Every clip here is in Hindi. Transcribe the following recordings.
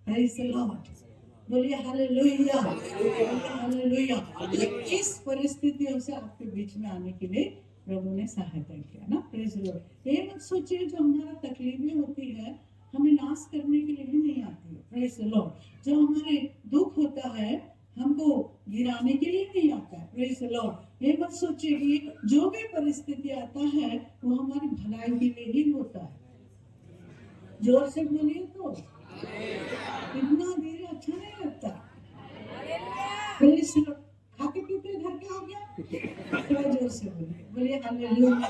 प्रेज द लॉर्ड, बोलिए हालेलुया, हालेलुया। इस परिस्थितियों से आपके बीच में आने के लिए प्रभु ने सहायता किया ना, प्रेज द लॉर्ड। ये मत सोचिए जो हमारा तकलीफें होती है हमें नाश करने के लिए भी नहीं आती है, प्रेज द लॉर्ड। जो हमारे दुख होता है हमको गिराने के लिए नहीं आता है, प्रेज द लॉर्ड। ये मत सोचिए कि जो भी परिस्थिति आता है वो हमारी भलाई के लिए ही होता है। जोर से बोलिए तो इतना देर अच्छा नहीं लगता। खाते पीते घर के हो गया, थोड़ा जोर से बोलिए हालेलुया।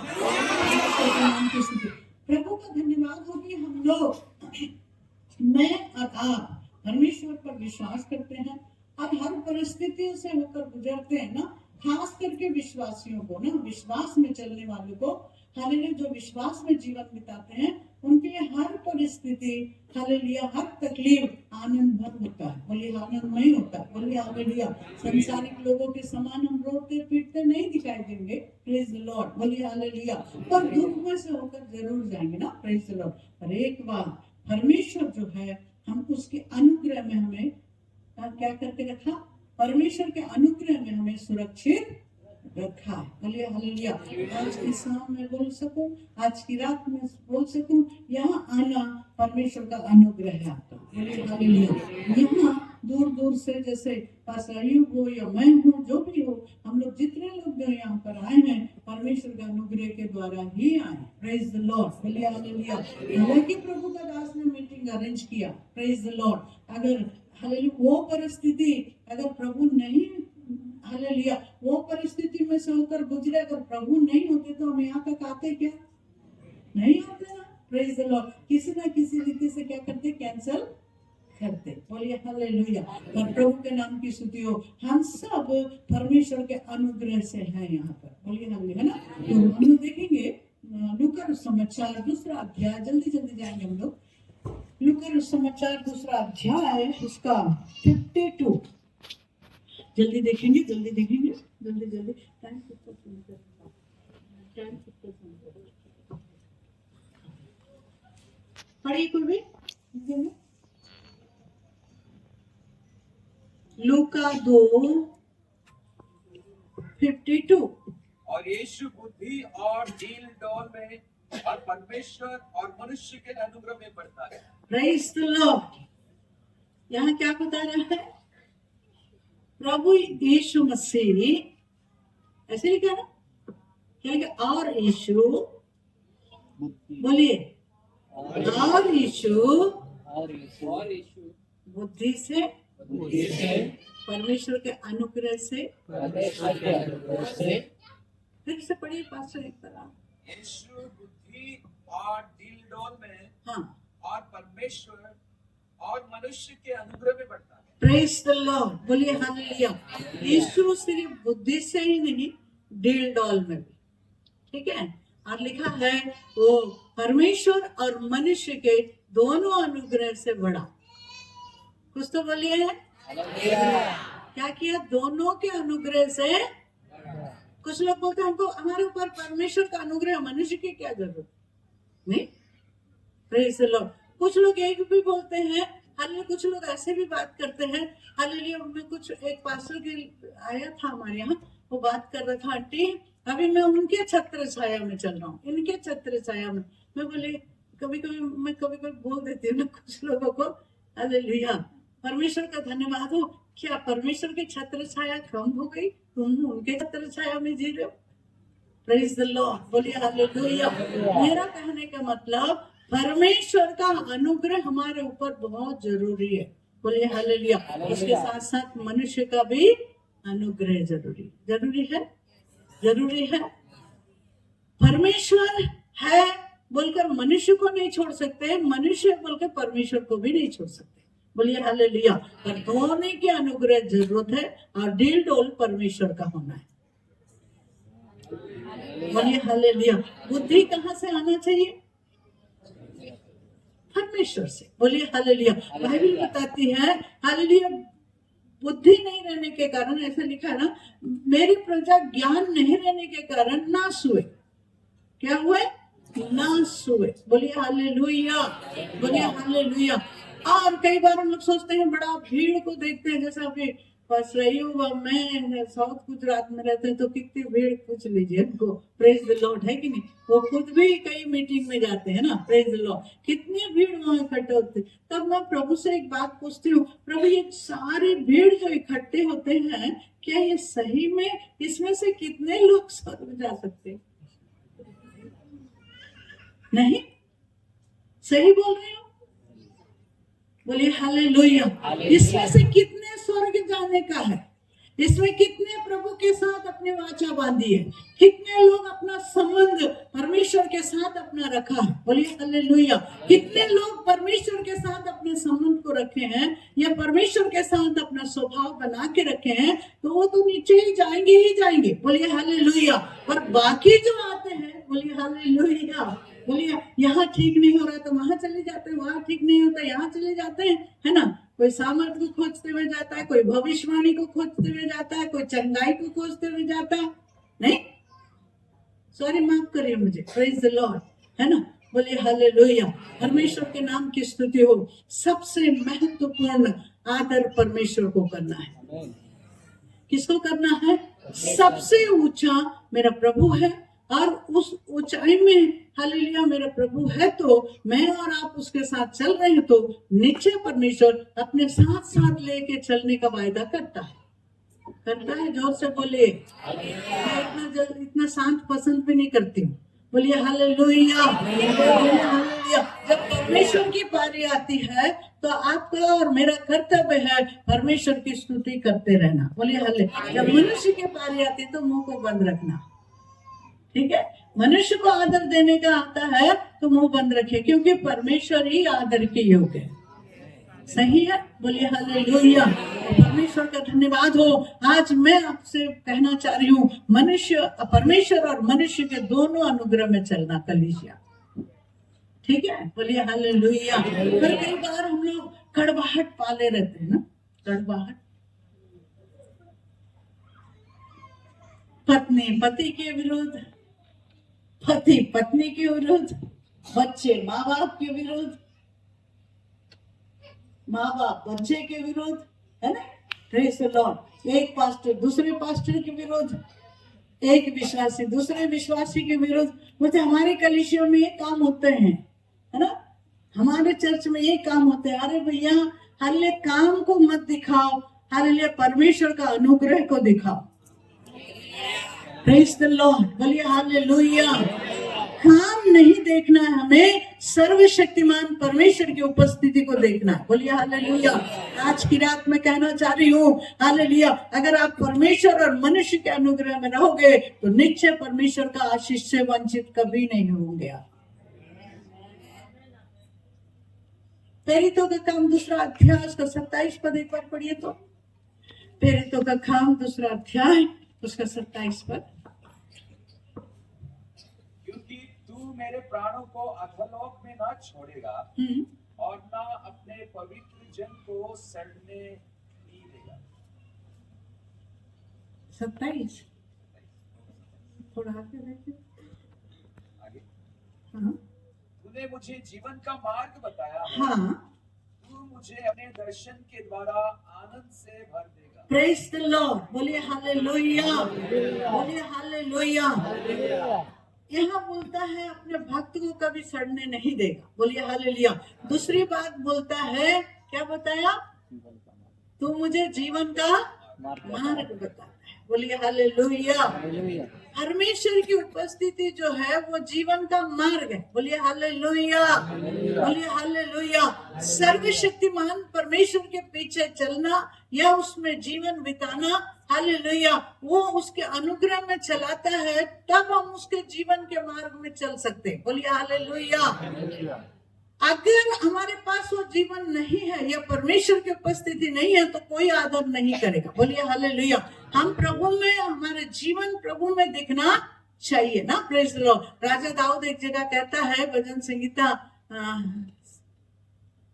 प्रभु का धन्यवाद हो कि हम लोग, मैं और आप परमेश्वर पर विश्वास करते हैं और हर परिस्थितियों से होकर गुजरते हैं ना। खास करके विश्वासियों को ना, विश्वास में चलने वालों को, हालेलुया, जो विश्वास में जीवन बिताते हैं उनके लिए हर परिस्थिति, हालेलुया, हर तकलीफ आनंद भर होता है, बोलिए आनंदमय होता है, बोलिए हालेलुया। संसारिक लोगों के समान हम रोते पीटते नहीं दिखाई देंगे, प्रेज द लॉर्ड, बोलिए हालेलुया। पर दुख में से होकर जरूर जाएंगे ना, प्रेज द लॉर्ड। पर एक बात, परमेश्वर जो है हम उसके अनुग्रह में हमें क्या करके रखा, परमेश्वर के अनुग्रह में हमें सुरक्षित रखा है, बोलिए हालेलुया। आज की शाम में बोल सकूं, आज की रात में बोल सकूं, यहाँ आना परमेश्वर का अनुग्रह है आपका, बोलिए हालेलुया। यहाँ दूर दूर से, जैसे पास्टर अय्यूब हो या मैं हूँ, जो भी हो, हम लोग जितने लोग जो यहाँ पर आए हैं परमेश्वर के अनुग्रह के द्वारा ही आए, प्रेज द लॉर्ड, बोलिए हालेलुया। हालांकि प्रभु का दास ने मीटिंग अरेंज किया, प्रेज द लॉर्ड। अगर हालेलुया वो परिस्थिति अगर प्रभु नहीं, हालेलुया, वो परिस्थिति में से होकर गुजरे, अगर प्रभु नहीं होते तो हम यहाँ तक आते क्या? नहीं आते ना, प्रेज द लॉर्ड। किसी ना किसी रीति से क्या करते, कैंसल करते, बोलिए हालेलुया। और प्रभु के नाम की स्तुति हो। हम सब परमेश्वर के अनुग्रह से हैं यहाँ पर, बोलिए हालेलुया, है ना। तो हम लोग देखेंगे लूका समाचार दूसरा अध्याय, जल्दी जल्दी जाएंगे हम लोग। लूका समाचार दूसरा अध्याय, उसका 52, जल्दी देखेंगे, जल्दी देखेंगे, जल्दी जल्दी। टाइम कितना सुनते, टाइम कितना सुनते, पढ़िए कोई भी। लूका 2:52। और यीशु बुद्धि और डील डॉल में और परमेश्वर और मनुष्य के अनुग्रह में बढ़ता है। Praise the Lord. यहाँ क्या बता रहा है, प्रभु यीशु मसीह, ऐसे लिखा ना, क्या लिखा, और यीशु, बोलिए, और यीशु बुद्धि से, परमेश्वर के अनुग्रह से, फिर से पढ़िए पास्टर एक तरह। यीशु बुद्धि और डील डॉल में, हाँ, और परमेश्वर और मनुष्य के अनुग्रह में बढ़ता है। प्रेज द लॉर्ड, बोलिए हालेलुया। यीशु सिर्फ बुद्धि से ही नहीं, डील डॉल में भी, ठीक है। और लिखा है वो परमेश्वर और मनुष्य के दोनों अनुग्रह से बढ़ा। कुछ तो बोलिए, क्या किया, दोनों के अनुग्रह से। कुछ लोग बोलते हैं हमको, हमारे ऊपर परमेश्वर का अनुग्रह, मनुष्य की क्या जरूरत नहीं, प्रेज द लॉर्ड। कुछ लोग एक भी बोलते हैं, हालेलुया, कुछ लोग ऐसे भी बात करते हैं, हालेलुया। मैं कुछ, एक पास्टर के आया था हमारे यहाँ, वो बात कर रहा था, आंटी अभी मैं उनके छत्र छाया में चल रहा हूँ, इनके छत्र छाया में। मैं बोले कभी कभी मैं बोल देती हूँ ना कुछ लोगों को, हालेलुया, परमेश्वर का धन्यवाद हो, क्या परमेश्वर के छत्र छाया कम हो गई, तुम उनके छत्र छाया में जी रहे हो, प्रेज द लॉर्ड, बोलिए हालेलुया। मेरा कहने का मतलब, परमेश्वर का अनुग्रह हमारे ऊपर बहुत जरूरी है, बोलिए हालेलुया। उसके साथ साथ मनुष्य का भी अनुग्रह जरूरी है। परमेश्वर है बोलकर मनुष्य को नहीं छोड़ सकते, मनुष्य बोलकर परमेश्वर को भी नहीं छोड़ सकते, बोलिए हालेलुया। पर दोनों के अनुग्रह जरूरत है, और डील डोल परमेश्वर का होना है, बोलिए हालेलुया। बुद्धि कहाँ से आना चाहिए, परमेश्वर से, बोलिए हालेलुया। बाइबल बताती है, हालेलुया, बुद्धि नहीं रहने के कारण, ऐसा लिखा ना, मेरी प्रजा ज्ञान नहीं रहने के कारण नाश हुए। क्या हुए, नाश हुए, बोलिए हालेलुया, बोलिए हालेलुया। और कई बार हम लोग सोचते हैं, बड़ा भीड़ को देखते हैं, जैसे अभी बस रही हूँ मैं साउथ गुजरात में रहते हैं, तो कितनी भीड़ पूछ लीजिए उनको, प्रेज द लॉर्ड, है कि नहीं? वो खुद भी कई मीटिंग में जाते हैं ना, प्रेज द लॉर्ड, कितनी भीड़ वहां इकट्ठे होते। तब मैं प्रभु से एक बात पूछती हूँ, प्रभु ये सारी भीड़ जो इकट्ठे होते हैं, क्या ये सही में इसमें से कितने लोग स्वर्ग जा सकते हैं? नहीं, सही बोल रही हूँ? बोलिए हालेलुया। इसमें से कितने स्वर्ग जाने का है? इसमें कितने प्रभु के साथ अपनी वाचा बांधी है? कितने लोग अपना संबंध परमेश्वर के साथ अपना रखा है? बोलिए हालेलुया। कितने लोग परमेश्वर के साथ अपने संबंध को रखे हैं या परमेश्वर के साथ अपना स्वभाव बना के रखे हैं, तो वो तो नीचे ही जाएंगे। बोलिए हालेलुया। और बाकी जो आते हैं, बोलिए हालेलुया, बोलिए यहाँ ठीक नहीं हो रहा तो वहां चले जाते हैं, वहां ठीक नहीं होता यहाँ चले जाते हैं, है ना? कोई सामर्थ को खोजते हुए जाता है, कोई भविष्यवाणी को खोजते हुए जाता है, कोई चंगाई को खोजते हुए जाता है। नहीं, सॉरी, माफ करिए मुझे, प्रेज द लॉर्ड, है ना? बोलिए हालेलुया। परमेश्वर के नाम की स्तुति हो। सबसे महत्वपूर्ण आदर परमेश्वर को करना है। किसको करना है? सबसे ऊंचा मेरा प्रभु है, और उस ऊंचाई में हालेलुया मेरा प्रभु है, तो मैं और आप उसके साथ चल रहे हैं, तो नीचे परमेश्वर अपने साथ साथ लेके चलने का वायदा करता है। जोर से बोलिए। इतना शांत पसंद भी नहीं करती हूँ। बोलिए हालेलुया। हालेलुया। जब परमेश्वर की बारी आती है, तो आपका और मेरा कर्तव्य है परमेश्वर की स्तुति करते रहना। बोलिए हालेलुया। जब मनुष्य की बारी आती है, तो मुंह को बंद रखना, ठीक है? मनुष्य को आदर देने का आता है तो मुंह बंद रखे, क्योंकि परमेश्वर ही आदर के योग्य है। सही है? बोलिए हालेलुया। परमेश्वर का धन्यवाद हो। आज मैं आपसे कहना चाह रही हूँ, परमेश्वर और मनुष्य के दोनों अनुग्रह में चलना, कलीसिया, ठीक है? बोलिए हालेलुया। पर कई बार हम लोग कड़वाहट पाले रहते हैं ना, कड़वाहट, पत्नी पति के विरुद्ध, पति पत्नी के विरुद्ध, बच्चे माँ बाप के विरुद्ध, माँ बाप बच्चे के विरुद्ध, है ना? Praise the Lord. एक पास्टर दूसरे पास्टर के विरुद्ध, एक विश्वासी दूसरे विश्वासी के विरुद्ध। मुझे हमारे कलीसियों में ये काम होते हैं, है ना? हमारे चर्च में ये काम होते हैं। अरे भैया, हालेलुया, काम को मत दिखाओ, हालेलुया, परमेश्वर का अनुग्रह को दिखाओ। Praise the Lord. बोलिए हालेलुया। काम नहीं देखना है हमें, सर्वशक्तिमान परमेश्वर की उपस्थिति को देखना है। बोलिए हालेलुया। आज की रात में कहना चाह रही हूँ, हालेलुया, अगर आप परमेश्वर और मनुष्य के अनुग्रह में रहोगे, तो निश्चय परमेश्वर का आशीष से वंचित कभी नहीं होंगे आप। प्रेरितों का काम दूसरा अध्याय उसका 27 पद एक बार पढ़िए तो। प्रेरितों का काम दूसरा अध्याय उसका 27 पद। क्योंकि तू मेरे प्राणों को अधोलोक में ना छोड़ेगा और ना अपने पवित्र जन को सड़ने नहीं देगा। 27 थोड़ा आगे देखिए। आगे, हाँ, तूने मुझे जीवन का मार्ग बताया है। हाँ, तू मुझे अपने दर्शन के द्वारा आनंद से भर देगा। Praise the Lord. बोलिए हालेलुया। बोलिए हालेलुया। यहाँ बोलता है अपने भक्त को कभी सड़ने नहीं देगा। बोलिए हालेलुया। दूसरी बात बोलता है, क्या बताया? तू मुझे जीवन का मार्ग बताता है। बोलिए हालेलुया। परमेश्वर की उपस्थिति जो है वो जीवन का मार्ग है। बोलिए हालेलुया। बोलिए हालेलुया। सर्वशक्तिमान परमेश्वर के पीछे चलना या उसमें जीवन बिताना, हालेलुया, वो उसके अनुग्रह में चलाता है, तब हम उसके जीवन के मार्ग में चल सकते हैं। बोलिए हालेलुया। अगर हमारे पास वो जीवन नहीं है या परमेश्वर की उपस्थिति नहीं है, तो कोई आदर नहीं करेगा। बोलिए हालेलुया। हम प्रभु में, हमारे जीवन प्रभु में दिखना चाहिए ना। Praise the Lord. राजा दाऊद एक जगह कहता है, भजन संहिता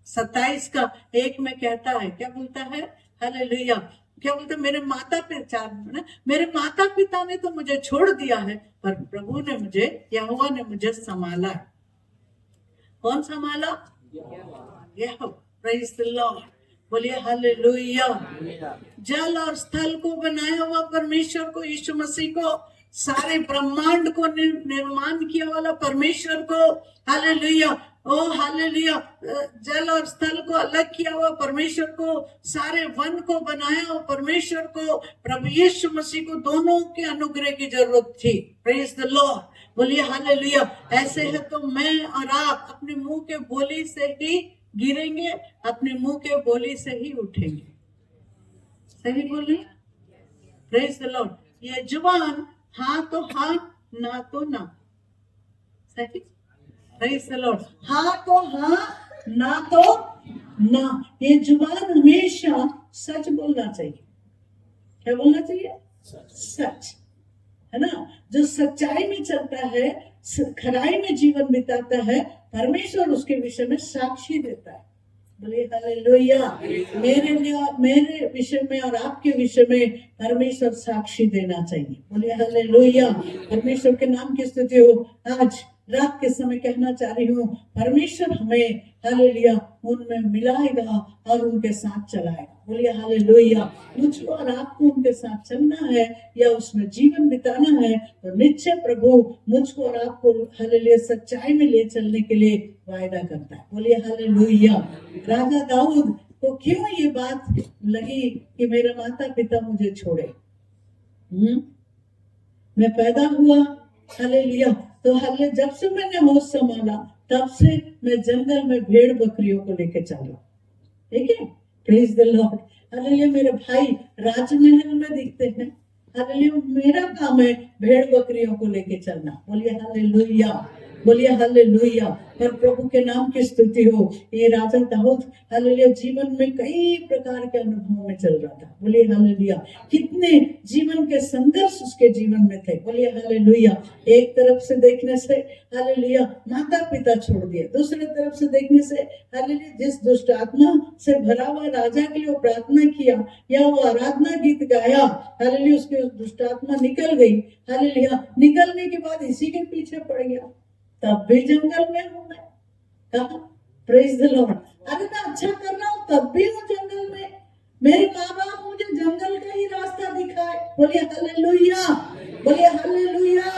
27 का 1 में कहता है, क्या बोलता है? हालेलुया। क्या बोलते? मेरे माता पिता ने तो मुझे छोड़ दिया है, पर प्रभु ने मुझे, यहोवा ने मुझे संभाला। कौन संभाला? यहोवा। प्रेज द लॉर्ड, बोलिए हालेलुया। जल और स्थल को बनाया हुआ परमेश्वर को, यीशु मसीह को, सारे ब्रह्मांड को निर्माण किया वाला परमेश्वर को, हालेलुया, ओ हालेलुया, जल और स्थल को अलग किया हुआ परमेश्वर को, सारे वन को बनाया हुआ परमेश्वर को, प्रभु यीशु मसीह को दोनों के अनुग्रह की जरूरत थी। प्रेज द लॉर्ड, बोलिए हालेलुया। ऐसे है तो मैं और आप अपने मुंह के बोली से ही गिरेंगे, अपने मुंह के बोली से ही उठेंगे। सही बोले? Praise the Lord. ये जुबान हाँ तो हाँ, ना तो ना। सही? Praise the Lord. हाँ तो हाँ, ना तो ना। ये जुबान हमेशा सच बोलना चाहिए। क्या बोलना चाहिए? सच, है ना। जो सच्चाई में चलता है, खराई में जीवन बिताता है, परमेश्वर उसके विषय में साक्षी देता है। बोलिए हालेलुया। मेरे विषय में और आपके विषय में परमेश्वर साक्षी देना चाहिए। बोलिए हालेलुया। परमेश्वर के नाम की स्तुति हो। आज रात के समय कहना चाह रही हूँ, परमेश्वर हमें हालेलुया उनमें मिलाएगा और उनके साथ चलाएगा। बोलिए हालेलुया। मुझको और आपको उनके साथ चलना है या उसमें जीवन बिताना है, तो निश्चय प्रभु मुझको और आपको हालेलुया सच्चाई में ले चलने के लिए वायदा करता है। बोलिए हालेलुया। राजा दाऊद को क्यों ये बात लगी कि मेरे माता पिता मुझे छोड़े? मैं पैदा हुआ, हालेलुया, तो हालेलुया जब से मैंने होश संभाला तब से मैं जंगल में भेड़ बकरियों को लेके चला। ठीक है? Praise the Lord. हालेलुया। मेरे भाई राजमहल में दिखते हैं, हालेलुया, मेरा काम है भेड़ बकरियों को लेके चलना। बोलिए हालेलुया। बोलिए हालेलुया। पर प्रभु के नाम की स्तुति हो। ये राजा दाऊद हालेलुया जीवन में कई प्रकार के अनुभवों में चल रहा था। बोलिए हालेलुया। कितने जीवन के संघर्ष उसके जीवन में थे। बोलिए हालेलुया। एक तरफ से देखने से हालेलुया माता पिता छोड़ दिए, दूसरे तरफ से देखने से हालेलुया जिस दुष्ट आत्मा से भरा हुआ राजा के लिए वो प्रार्थना किया या वो आराधना गीत गाया, हालेलुया उसकी दुष्ट आत्मा निकल गई। हालेलुया निकलने के बाद इसी के पीछे पड़ गया। तब भी जंगल में हूं मैं। कहा? Praise the Lord. अरे मैं अच्छा कर रहा हूं तब भी हूं जंगल में। मेरे माँ बाप मुझे जंगल का ही रास्ता दिखाए। बोलिए हालेलुया। बोलिए हालेलुया।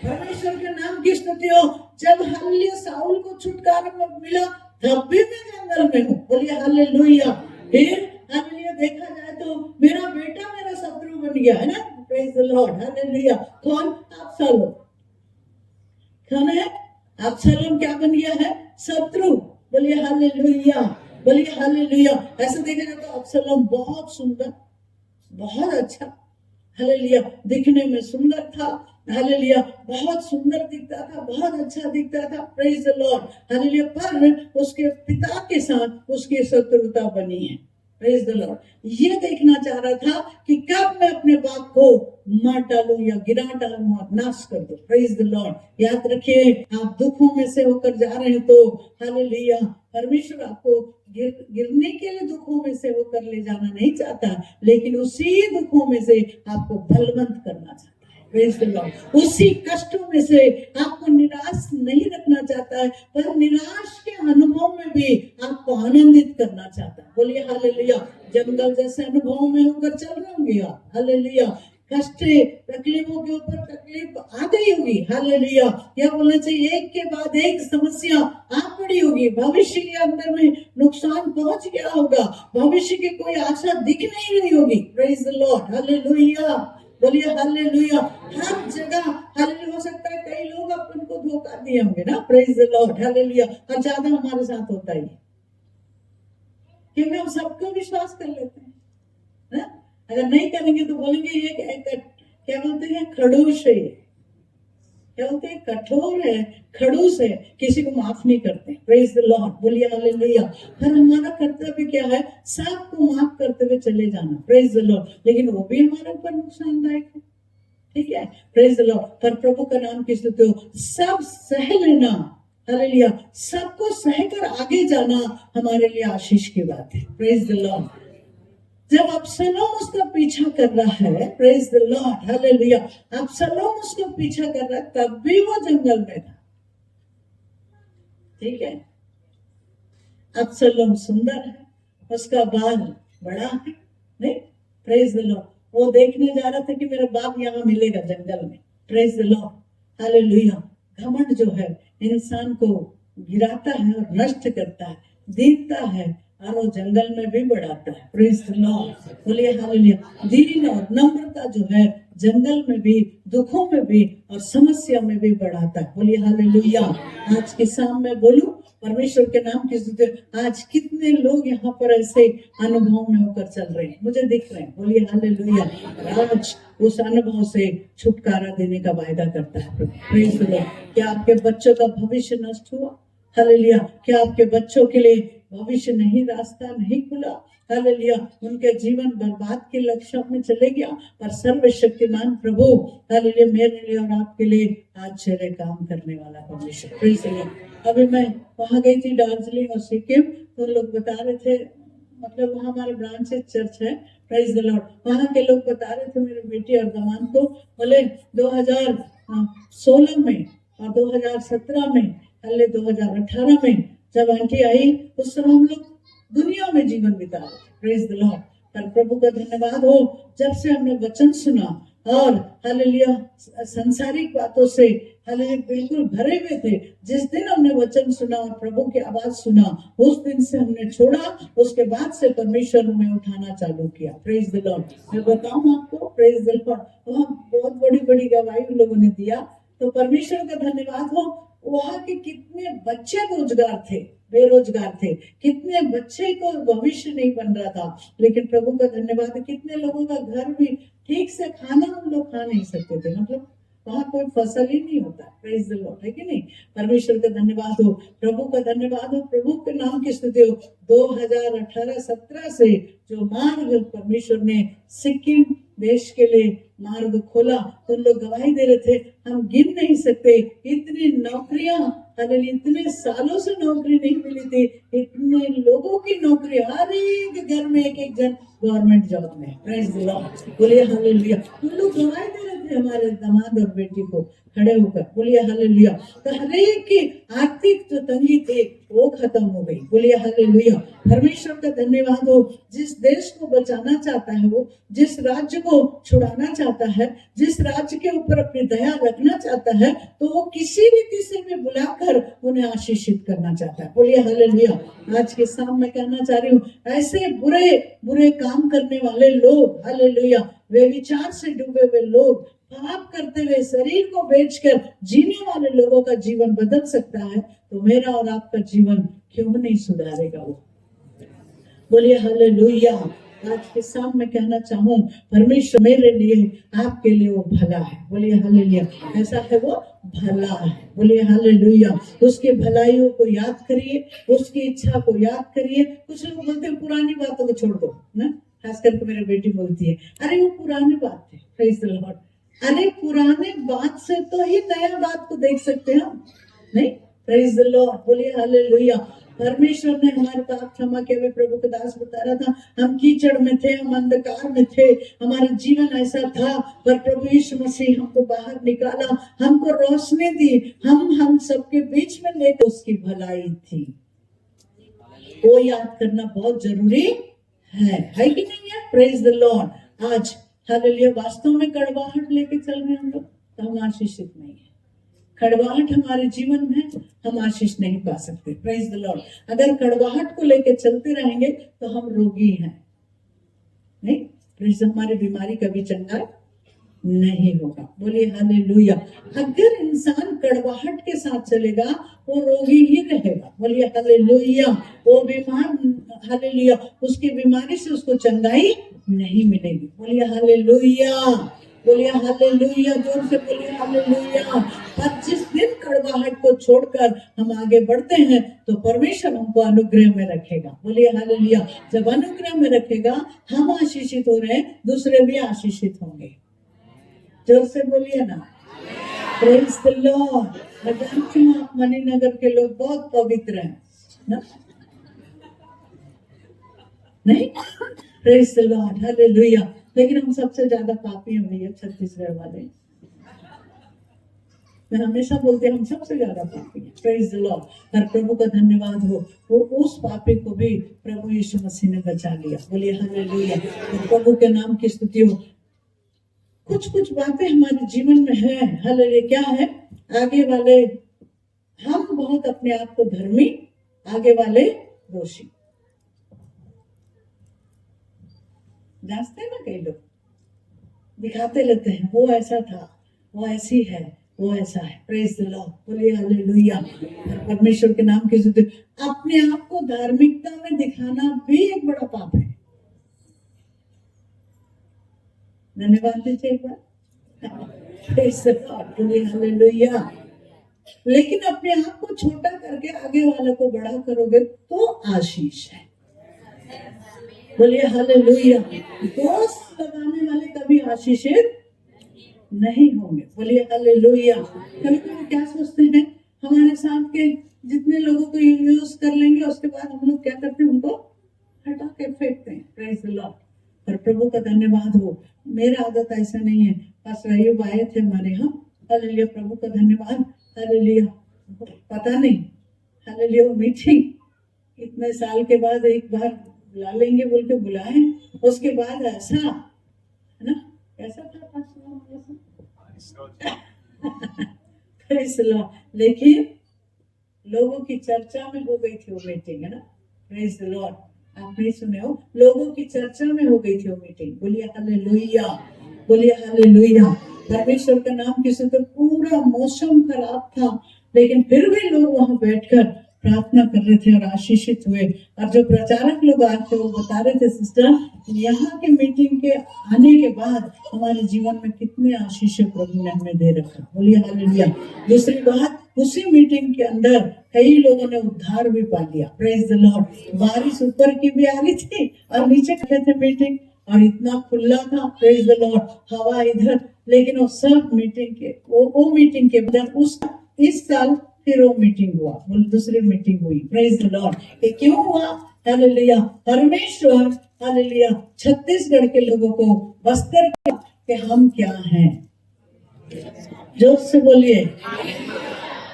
परमेश्वर के नाम की स्तुति हो। जब हालेलुया साउल को छुटकारा मिला तब भी मैं जंगल में हूँ। बोलिए हालेलुया। फिर हालेलुया देखा जाए तो मेरा बेटा मेरा शत्रु बन गया, है ना। Praise the Lord. हालेलुया। कौन? अबशालोम। कौन है? अबशालोम क्या बन गया है? शत्रु। बोलिए हालेलुया। बोलिए हालेलुया। ऐसे देखा जाए तो अबशालोम बहुत सुंदर, बहुत अच्छा, हालेलुया दिखने में सुंदर था, हालेलुया बहुत सुंदर दिखता था, बहुत अच्छा दिखता था। Praise the Lord. हालेलुया। पर उसके पिता के साथ उसकी शत्रुता बनी है। Praise the Lord. ये देखना चाह रहा था कि कब मैं अपने बाप को मार डालूं या गिरा डालूं और नाश कर दूं। Praise the Lord. याद रखिए, आप दुखों में से होकर जा रहे हैं तो हालेलुया परमेश्वर आपको गिरने के लिए दुखों में से होकर ले जाना नहीं चाहता, लेकिन उसी दुखों में से आपको बलवंत करना चाहता है। Praise the Lord. उसी कष्टों में से आपको निराश नहीं रखना चाहता है, पर निराश के अनुभव में भी आपको आनंदित करना चाहता है। बोलिए हालेलुया। जंगल जैसे अनुभवों में होकर चल रहे होंगे आप, हालेलुया। कष्ट तकलीफों के ऊपर तकलीफ आ गई होगी, हालेलुया। क्या बोलना चाहिए? एक के बाद एक समस्या आ पड़ी होगी, भविष्य के अंदर में नुकसान पहुंच गया होगा, भविष्य की कोई आशा दिख नहीं रही होगी। Praise the Lord. हालेलुया। बोलिए हालेलुया। हर जगह हालेलुया। हो सकता है कई लोग अपन को धोखा दिए होंगे ना। Praise the Lord. हालेलुया। और ज्यादा हमारे साथ होता ही, क्योंकि हम सबको विश्वास कर लेते हैं ना? अगर नहीं करेंगे तो बोलेंगे ये क्या बोलते हैं? खड़ूस है। क्या बोलते हैं? कठोर है, खड़ूस है, किसी को माफ नहीं करते। Praise the Lord. बोलिए हालेलुया। पर हमारा कर्तव्य क्या है? सबको माफ करते हुए चले जाना। Praise the Lord. लेकिन वो भी हमारे ऊपर नुकसानदायक है। ठीक है? Praise the Lord. पर प्रभु का नाम की स्तुति हो। सब सह लेना, हालेलुया, सबको सहकर आगे जाना हमारे लिए आशीष की बात है। Praise the Lord. जब अबशालोम उसका पीछा कर रहा है, प्रेज द लॉर्ड, हालेलुया, अबशालोम उसको पीछा कर रहा है, तब भी वो जंगल में था। ठीक है? अब्सलोम सुंदर है, उसका बाल बड़ा है, नहीं? Praise the Lord. वो देखने जा रहा था कि मेरा बाप यहाँ मिलेगा जंगल में। Praise the Lord, hallelujah. घमंड जो है इंसान को गिराता है और नष्ट करता है, दीनता है और वो जंगल में भी बढ़ाता है। प्रेज द लॉर्ड, बोलिए हालेलुया। दीन और नम्रता जो है जंगल में भी, दुखों में भी और समस्या में भी बढ़ाता है। बोलिए हालेलुया। आज के शाम में बोलूं परमेश्वर के नाम की स्तुति। आज कितने लोग यहाँ पर ऐसे अनुभव में होकर चल रहे हैं, मुझे दिख रहे हैं। बोलिए हालेलुया। आज उस अनुभव से छुटकारा देने का वायदा करता है। Praise the Lord. क्या आपके बच्चों का भविष्य नष्ट हुआ? हालेलुया। क्या आपके बच्चों के लिए भविष्य नहीं, रास्ता नहीं खुला? हालेलुया। उनके जीवन बर्बाद के लक्ष्य में चले गया, पर सर्वशक्तिमान प्रभु हालेलुया मेरे लिए और आपके लिए आश्चर्य काम करने वाला परमेश्वर। Praise the Lord. अभी मैं वहां गई थी दार्जिलिंग और सिक्किम, तो लोग बता रहे थे, मतलब वहाँ हमारे ब्रांचेस चर्च है। Praise the Lord. वहाँ के लोग बता रहे थे मेरे बेटी और दामाद को, बोले 2016 में और 2017 में, पहले 2018 में जब आंटी आई उस समय हम लोग दुनिया में जीवन बिता रहे थे। Praise the Lord. पर प्रभु का धन्यवाद हो, जब से हमने वचन सुना और हालेलुया संसारिक बातों से हालेलुया बिल्कुल भरे हुए थे, जिस दिन हमने वचन सुना और प्रभु की आवाज सुना, उस दिन से हमने छोड़ा। उसके बाद से परमेश्वर हमें उठाना चालू किया। Praise the Lord. मैं बताऊं आपको, प्रेज द लॉर्ड, वहाँ बहुत बड़ी बड़ी गवाही उन लोगों ने दिया, तो परमेश्वर का धन्यवाद हो। वहाँ के कितने बच्चे रोजगार थे, बेरोजगार थे, कितने बच्चे को भविष्य नहीं बन रहा था, लेकिन प्रभु का धन्यवाद है कितने लोगों का घर भी ठीक से खाना हम लोग खा नहीं सकते थे, मतलब वहाँ कोई फसल ही नहीं होता। प्रेज द लॉर्ड, है कि नहीं? परमेश्वर का धन्यवाद हो, प्रभु का धन्यवाद हो, प्रभु के नाम की स्तुति हो। 2018-17 से जो मार्ग परमेश्वर ने सिक्किम देश के लिए मार्ग खोला, तो लोग गवाही दे रहे थे, हम गिन नहीं सकते इतनी नौकरियां, इतने सालों से नौकरी नहीं मिली थी, इतने लोगों की नौकरी, हर एक घर में एक एक जन गवर्नमेंट जॉब में। प्रेज द लॉर्ड, बोलिए हालेलुया। हम लोग गवाही दे रहे थे हमारे दामाद और बेटी को खड़े होकर, बोलिए हालेलुया। तो हर एक की आर्थिक जो तंगी थी वो खत्म हो गई। बोलिए हालेलुया। परमेश्वर का धन्यवाद हो। जिस देश को बचाना चाहता है, वो जिस राज्य को छुड़ाना चाहता है, जिस राज्य के ऊपर अपनी दया रखना चाहता है, तो वो किसी रीति से भी बुलाकर उन्हें आशीषित करना चाहता है। बोलिए हालेलुया। आज के शाम में कहना चाह रही हूँ, ऐसे बुरे बुरे काम करने वाले लोग, हालेलुया, वे विचार से डूबे हुए लोग, पाप करते हुए शरीर को बेचकर जीने वाले लोगों का जीवन बदल सकता है, तो मेरा और आपका जीवन क्यों नहीं सुधारेगा वो? बोलिए हालेलुया। आज के शाम में कहना चाहूँ, परमेश्वर मेरे लिए, आपके लिए वो भला है। बोलिए हालेलुया। कैसा है वो? भला है। बोलिए हालेलुया। उसकी भलाइयों को याद करिए, उसकी इच्छा को याद करिए। कुछ लोग बोलते हैं पुरानी बातों को छोड़ दो ना, खास करके मेरी बेटी बोलती है, अरे वो पुरानी बात है। Praise the Lord. अरे पुराने बात से तो ही नया बात को देख सकते हैं हम, नहीं? Praise the Lord. बोलिए हालेलुया। परमेश्वर ने हमारे पाप क्षमा किया। हुए प्रभु के दास बता रहा था, हम कीचड़ में थे, हम अंधकार में थे, हमारा जीवन ऐसा था, पर प्रभु यीशु मसीह हमको बाहर निकाला, हमको रोशनी दी, हम सबके बीच में लेकर उसकी भलाई थी। वो याद करना बहुत जरूरी है कि नहीं है? Praise the Lord. आज हालेलुया वास्तव में कड़वाहट लेके चल रहे हैं हम लोग, तो हम आशीषित नहीं है। कड़वाहट हमारे जीवन में, हम आशीष नहीं पा सकते। Praise the Lord. अगर कड़वाहट को लेके चलते रहेंगे तो हम रोगी हैं, नहीं? प्रेज, हमारी बीमारी कभी चंगा नहीं होगा। बोलिए हालेलुया। अगर इंसान कड़वाहट के साथ चलेगा वो रोगी ही रहेगा। बोलिए हालेलुया। वो बीमार, हालेलुया, उसकी बीमारी से उसको चंगाई नहीं मिलेगी। बोलिए हालेलुया। बोलिए हालेलुया। जोर से बोलिए हालेलुया। पर जिस दिन कड़वाहट को छोड़कर हम आगे बढ़ते हैं तो परमेश्वर हमको अनुग्रह में रखेगा। बोलिए हालेलुया। जब अनुग्रह में रखेगा, हम आशीषित हो रहे हैं, दूसरे भी आशीषित होंगे। जोर से बोलिए ना, प्रेज द लॉर्ड। मैं जानती हूँ आप मणिनगर के लोग बहुत पवित्र हैं ना, नहीं? Praise the Lord, hallelujah. लेकिन हम सबसे ज्यादा पापी हैं भैया, छत्तीसगढ़ वाले। मैं हमेशा बोलती हूँ हम सबसे ज्यादा पापी हैं। Praise the Lord. हर प्रभु का धन्यवाद हो, वो उस पापी को भी प्रभु यीशु मसीह ने बचा लिया। बोलिए हालेलुया। प्रभु के नाम की स्तुति हो। कुछ कुछ बातें हमारे जीवन में है, हालेलुया। क्या है? आगे वाले हम बहुत अपने आप को धर्मी, आगे वाले दोषी। जांचते हैं ना कई लोग, दिखाते रहते हैं वो ऐसा था, वो ऐसी है, वो ऐसा है। Praise the Lord. बोलिए हालेलुया। परमेश्वर के नाम की स्तुति। अपने आप को धार्मिकता में दिखाना भी एक बड़ा पाप है। धन्यवाद दीजिए एक बार। Praise the Lord. बोलिए हालेलुया। लेकिन अपने आप को छोटा करके आगे वाले को बड़ा करोगे तो आशीष है। बोलिए हालेलुया। दोष लगाने वाले कभी आशीषित नहीं होंगे। बोलिए हालेलुया। कभी कभी क्या सोचते हैं, हमारे साथ के जितने लोगों को यूज कर लेंगे उसके बाद हम लोग क्या करते हैं, उनको हटा के फेंकते हैं। Praise the Lord. पर प्रभु का धन्यवाद हो, मेरा आदत ऐसा नहीं है। पास्टर अय्यूब आए थे हमारे यहाँ, हालेलुया। प्रभु का धन्यवाद, हालेलुया। पता नहीं, हालेलुया, मीटिंग इतने साल के बाद एक बार बुला लेंगे बोल के बुलाए, उसके बाद ऐसा है ना, कैसा था पास्टर? लेकिन लोगों की चर्चा में हो गई थी वो मीटिंग, है ना। Praise the Lord. आप नहीं सुने हो, लोगों की चर्चा में हो गई थी वो मीटिंग। बोलिए हालेलुया। बोलिए हालेलुया। परमेश्वर का नाम किसी तो पूरा मौसम खराब था, लेकिन फिर भी लोग वहां बैठकर प्रार्थना कर रहे थे और आशीषित हुए। और जो प्रचारक लोग आए थे वो बता रहे थे, सिस्टर यहाँ के मीटिंग के आने के बाद हमारे जीवन में कितने आशीष प्रभु ने हमें दे रखा। बोलिए हालेलुया। दूसरी बात, उसी मीटिंग के अंदर कई लोगों ने उद्धार भी पा लिया। Praise the Lord. बारिश ऊपर की भी आ रही थी और नीचे खड़े थे मीटिंग, और इतना खुला था, प्रेज द लॉर्ड, हवा इधर। लेकिन वो सब मीटिंग के वो मीटिंग के बाद इस साल फिर वो मीटिंग हुआ, दूसरी मीटिंग हुई। Praise the Lord. ये क्यों हुआ? हालेलुया। परमेश्वर, हालेलुया, छत्तीसगढ़ के लोगों को बस्तर के हम क्या हैं, जोर से बोलिए।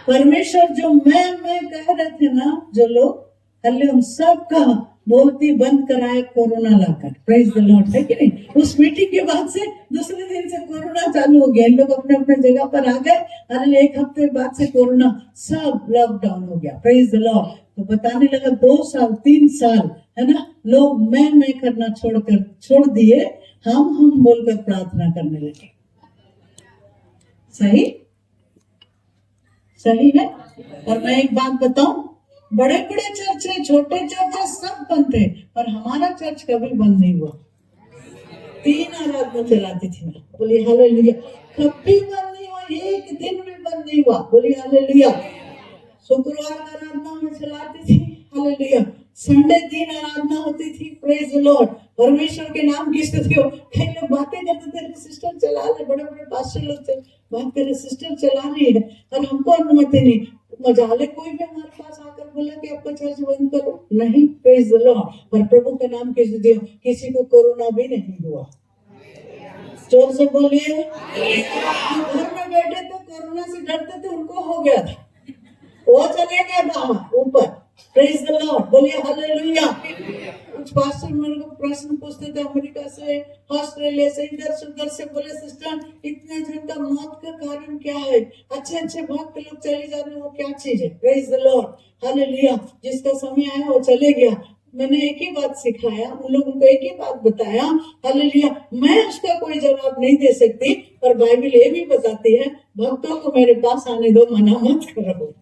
परमेश्वर जो मैं कह रहे थे ना, जो लोग, हालेलुया, हम सब का बोलती बंद कराए corona locker. Praise the Lord. है कि नहीं? उस मीटिंग के बाद से दूसरे दिन से कोरोना चालू हो गया। लोग अपने अपने जगह पर आ गए, हालेलुया। एक हफ्ते बाद से कोरोना सब लॉकडाउन हो गया। Praise the Lord. तो बताने लगा 2 साल 3 साल, है ना, लोग मैं करना छोड़ दिए, हम बोलकर प्रार्थना करने लगे। सही सही है। और मैं एक बात बताऊं, बड़े बड़े चर्च है, छोटे चर्च है, सब बंद थे, पर हमारा चर्च कभी बंद नहीं हुआ। 3 आराधना चलाती थी मैं। बोलिए हालेलुया। कभी बंद नहीं हुआ, एक दिन भी बंद नहीं हुआ। बोलिए हालेलुया। शुक्रवार आराधना में चलाती थी, हालेलुया। संडे 3 आराधना होती थी। Praise the Lord. परमेश्वर के नाम की स्तुति हो। कई लोग बातें करते थे, सिस्टर चला रहे, बड़े बड़े पास्टर लोग बात करे, सिस्टर चला रही है और हमको अनुमति नहीं। मजाले कोई भी हमारे पास आकर बोला कि आपका चर्च बंद करो, नहीं। Praise the Lord. पर प्रभु के नाम की स्तुति हो। किसी को कोरोना भी नहीं हुआ। जोर से बोलिए। घर में बैठे थे, कोरोना से डरते थे, उनको हो गया था, वो चले गए बाहर ऊपर। Praise the Lord. बोलिए हालेलुया। कुछ पास्टर मेरे को प्रश्न पूछते थे, अमेरिका से, ऑस्ट्रेलिया से, इधर से उधर से। बोले सिस्टर इतने जन का मौत का कारण क्या है? अच्छे अच्छे भक्त लोग चले जा रहे हैं, वो क्या चीज है? Praise the Lord. हालेलुया। जिसका समय आया वो चले गया। मैंने एक ही बात सिखाया, उन लोगों को एक ही बात बताया, हालेलुया। मैं उसका कोई जवाब नहीं दे सकती, पर बाइबल ये भी बताती है, भक्तों को मेरे पास आने दो, मना मत करो।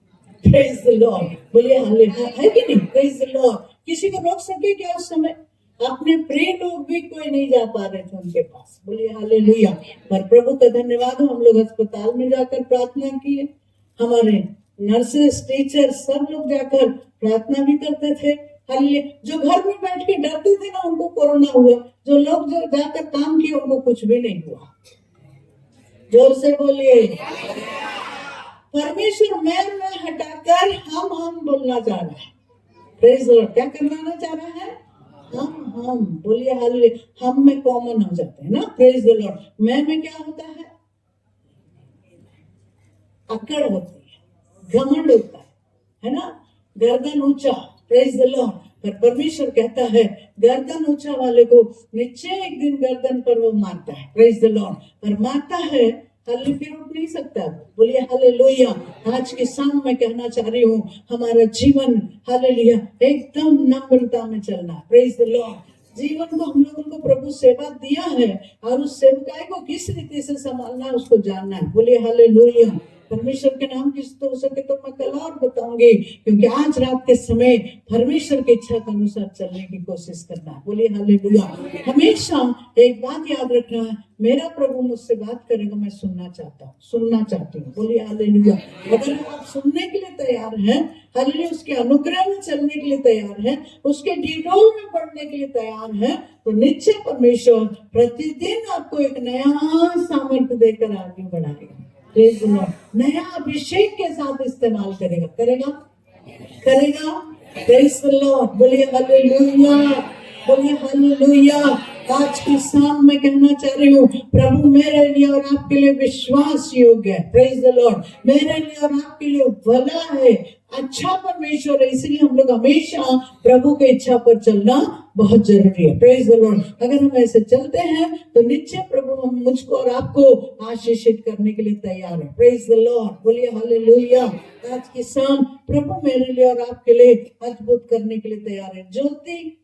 Praise the Lord. बोलिए हालेलुया। है कि नहीं? Praise the Lord. किसी को रोक सके क्या उस समय? अपने प्रिय लोग भी कोई नहीं जा पा रहे थे उनके पास। बोलिए हालेलुया। पर प्रभु का धन्यवाद, हम लोग अस्पताल में जाकर प्रार्थना किए, हमारे नर्सेस, टीचर सब लोग जाकर प्रार्थना भी करते थे। हालेलुया। जो घर में बैठ के डरते थे ना, उनको कोरोना हुआ। जो लोग जो जाकर काम किए, उनको कुछ भी नहीं हुआ। जोर से बोलिए। परमेश्वर मैं हटाकर हम बोलना चाह रहा है। Praise the Lord. क्या करना चाह रहा है? हम। बोलिए हालेलुया। हम में कॉमन हो जाते हैं ना। Praise the Lord. मैं में क्या होता है? अकड़ होती है, घमंड होता है ना, गर्दन ऊंचा, प्रेज द लॉर्ड। पर परमेश्वर कहता है गर्दन ऊंचा वाले को निश्चय एक दिन गर्दन पर वो मारता है, प्रेज द लॉर्ड। पर मारता है, हल्ले फिर उठ नहीं सकता। बोलिए हालेलुया। आज के शाम मैं कहना चाह रही हूँ हमारा जीवन हालेलुया एकदम नम्रता में चलना, प्रेज द लॉर्ड। जीवन को हम लोगों को प्रभु सेवा दिया है और उस सेवकाई को किस रीति से संभालना है उसको जानना है। बोलिए हालेलुया। परमेश्वर के नाम की स्तुति हो सके तो मैं कल और बताऊंगी, क्योंकि आज रात के समय परमेश्वर की इच्छा के अनुसार चलने की कोशिश करना है। बोलिए हालेलुया। हमेशा एक बात याद रखना है, मेरा प्रभु मुझसे बात करेगा, मैं सुनना चाहता हूँ, सुनना चाहती हूँ। बोलिए हालेलुया। अगर आप सुनने के लिए तैयार हैं, हालेलुया, उसके अनुग्रह में चलने के लिए तैयार हैं, उसके डिटोल में बढ़ने के लिए तैयार हैं, तो निश्चय परमेश्वर प्रतिदिन आपको एक नया सामर्थ्य देकर आगे बढ़ाएगा। Praise the Lord. नया अभिषेक के साथ इस्तेमाल करेगा, करेगा। Praise the Lord. बोलिए हालेलुया, बोलिए हालेलुया। आज की शाम में कहना चाह रही हूँ प्रभु मेरे लिए और आपके लिए विश्वास योग्य है, प्रेज द लॉर्ड। मेरे लिए और आपके लिए भला है, अच्छा परमेश्वर है, इसलिए हम लोग हमेशा प्रभु की इच्छा पर चलना बहुत जरूरी है, प्रेज द लॉर्ड। अगर हम ऐसे चलते हैं तो निश्चय प्रभु मुझको और आपको आशीषित करने के लिए तैयार है, प्रेज द लॉर्ड। बोलिए हालेलुया। आज की शाम प्रभु मेरे लिए और आपके लिए अद्भुत करने के लिए तैयार है। ज्योति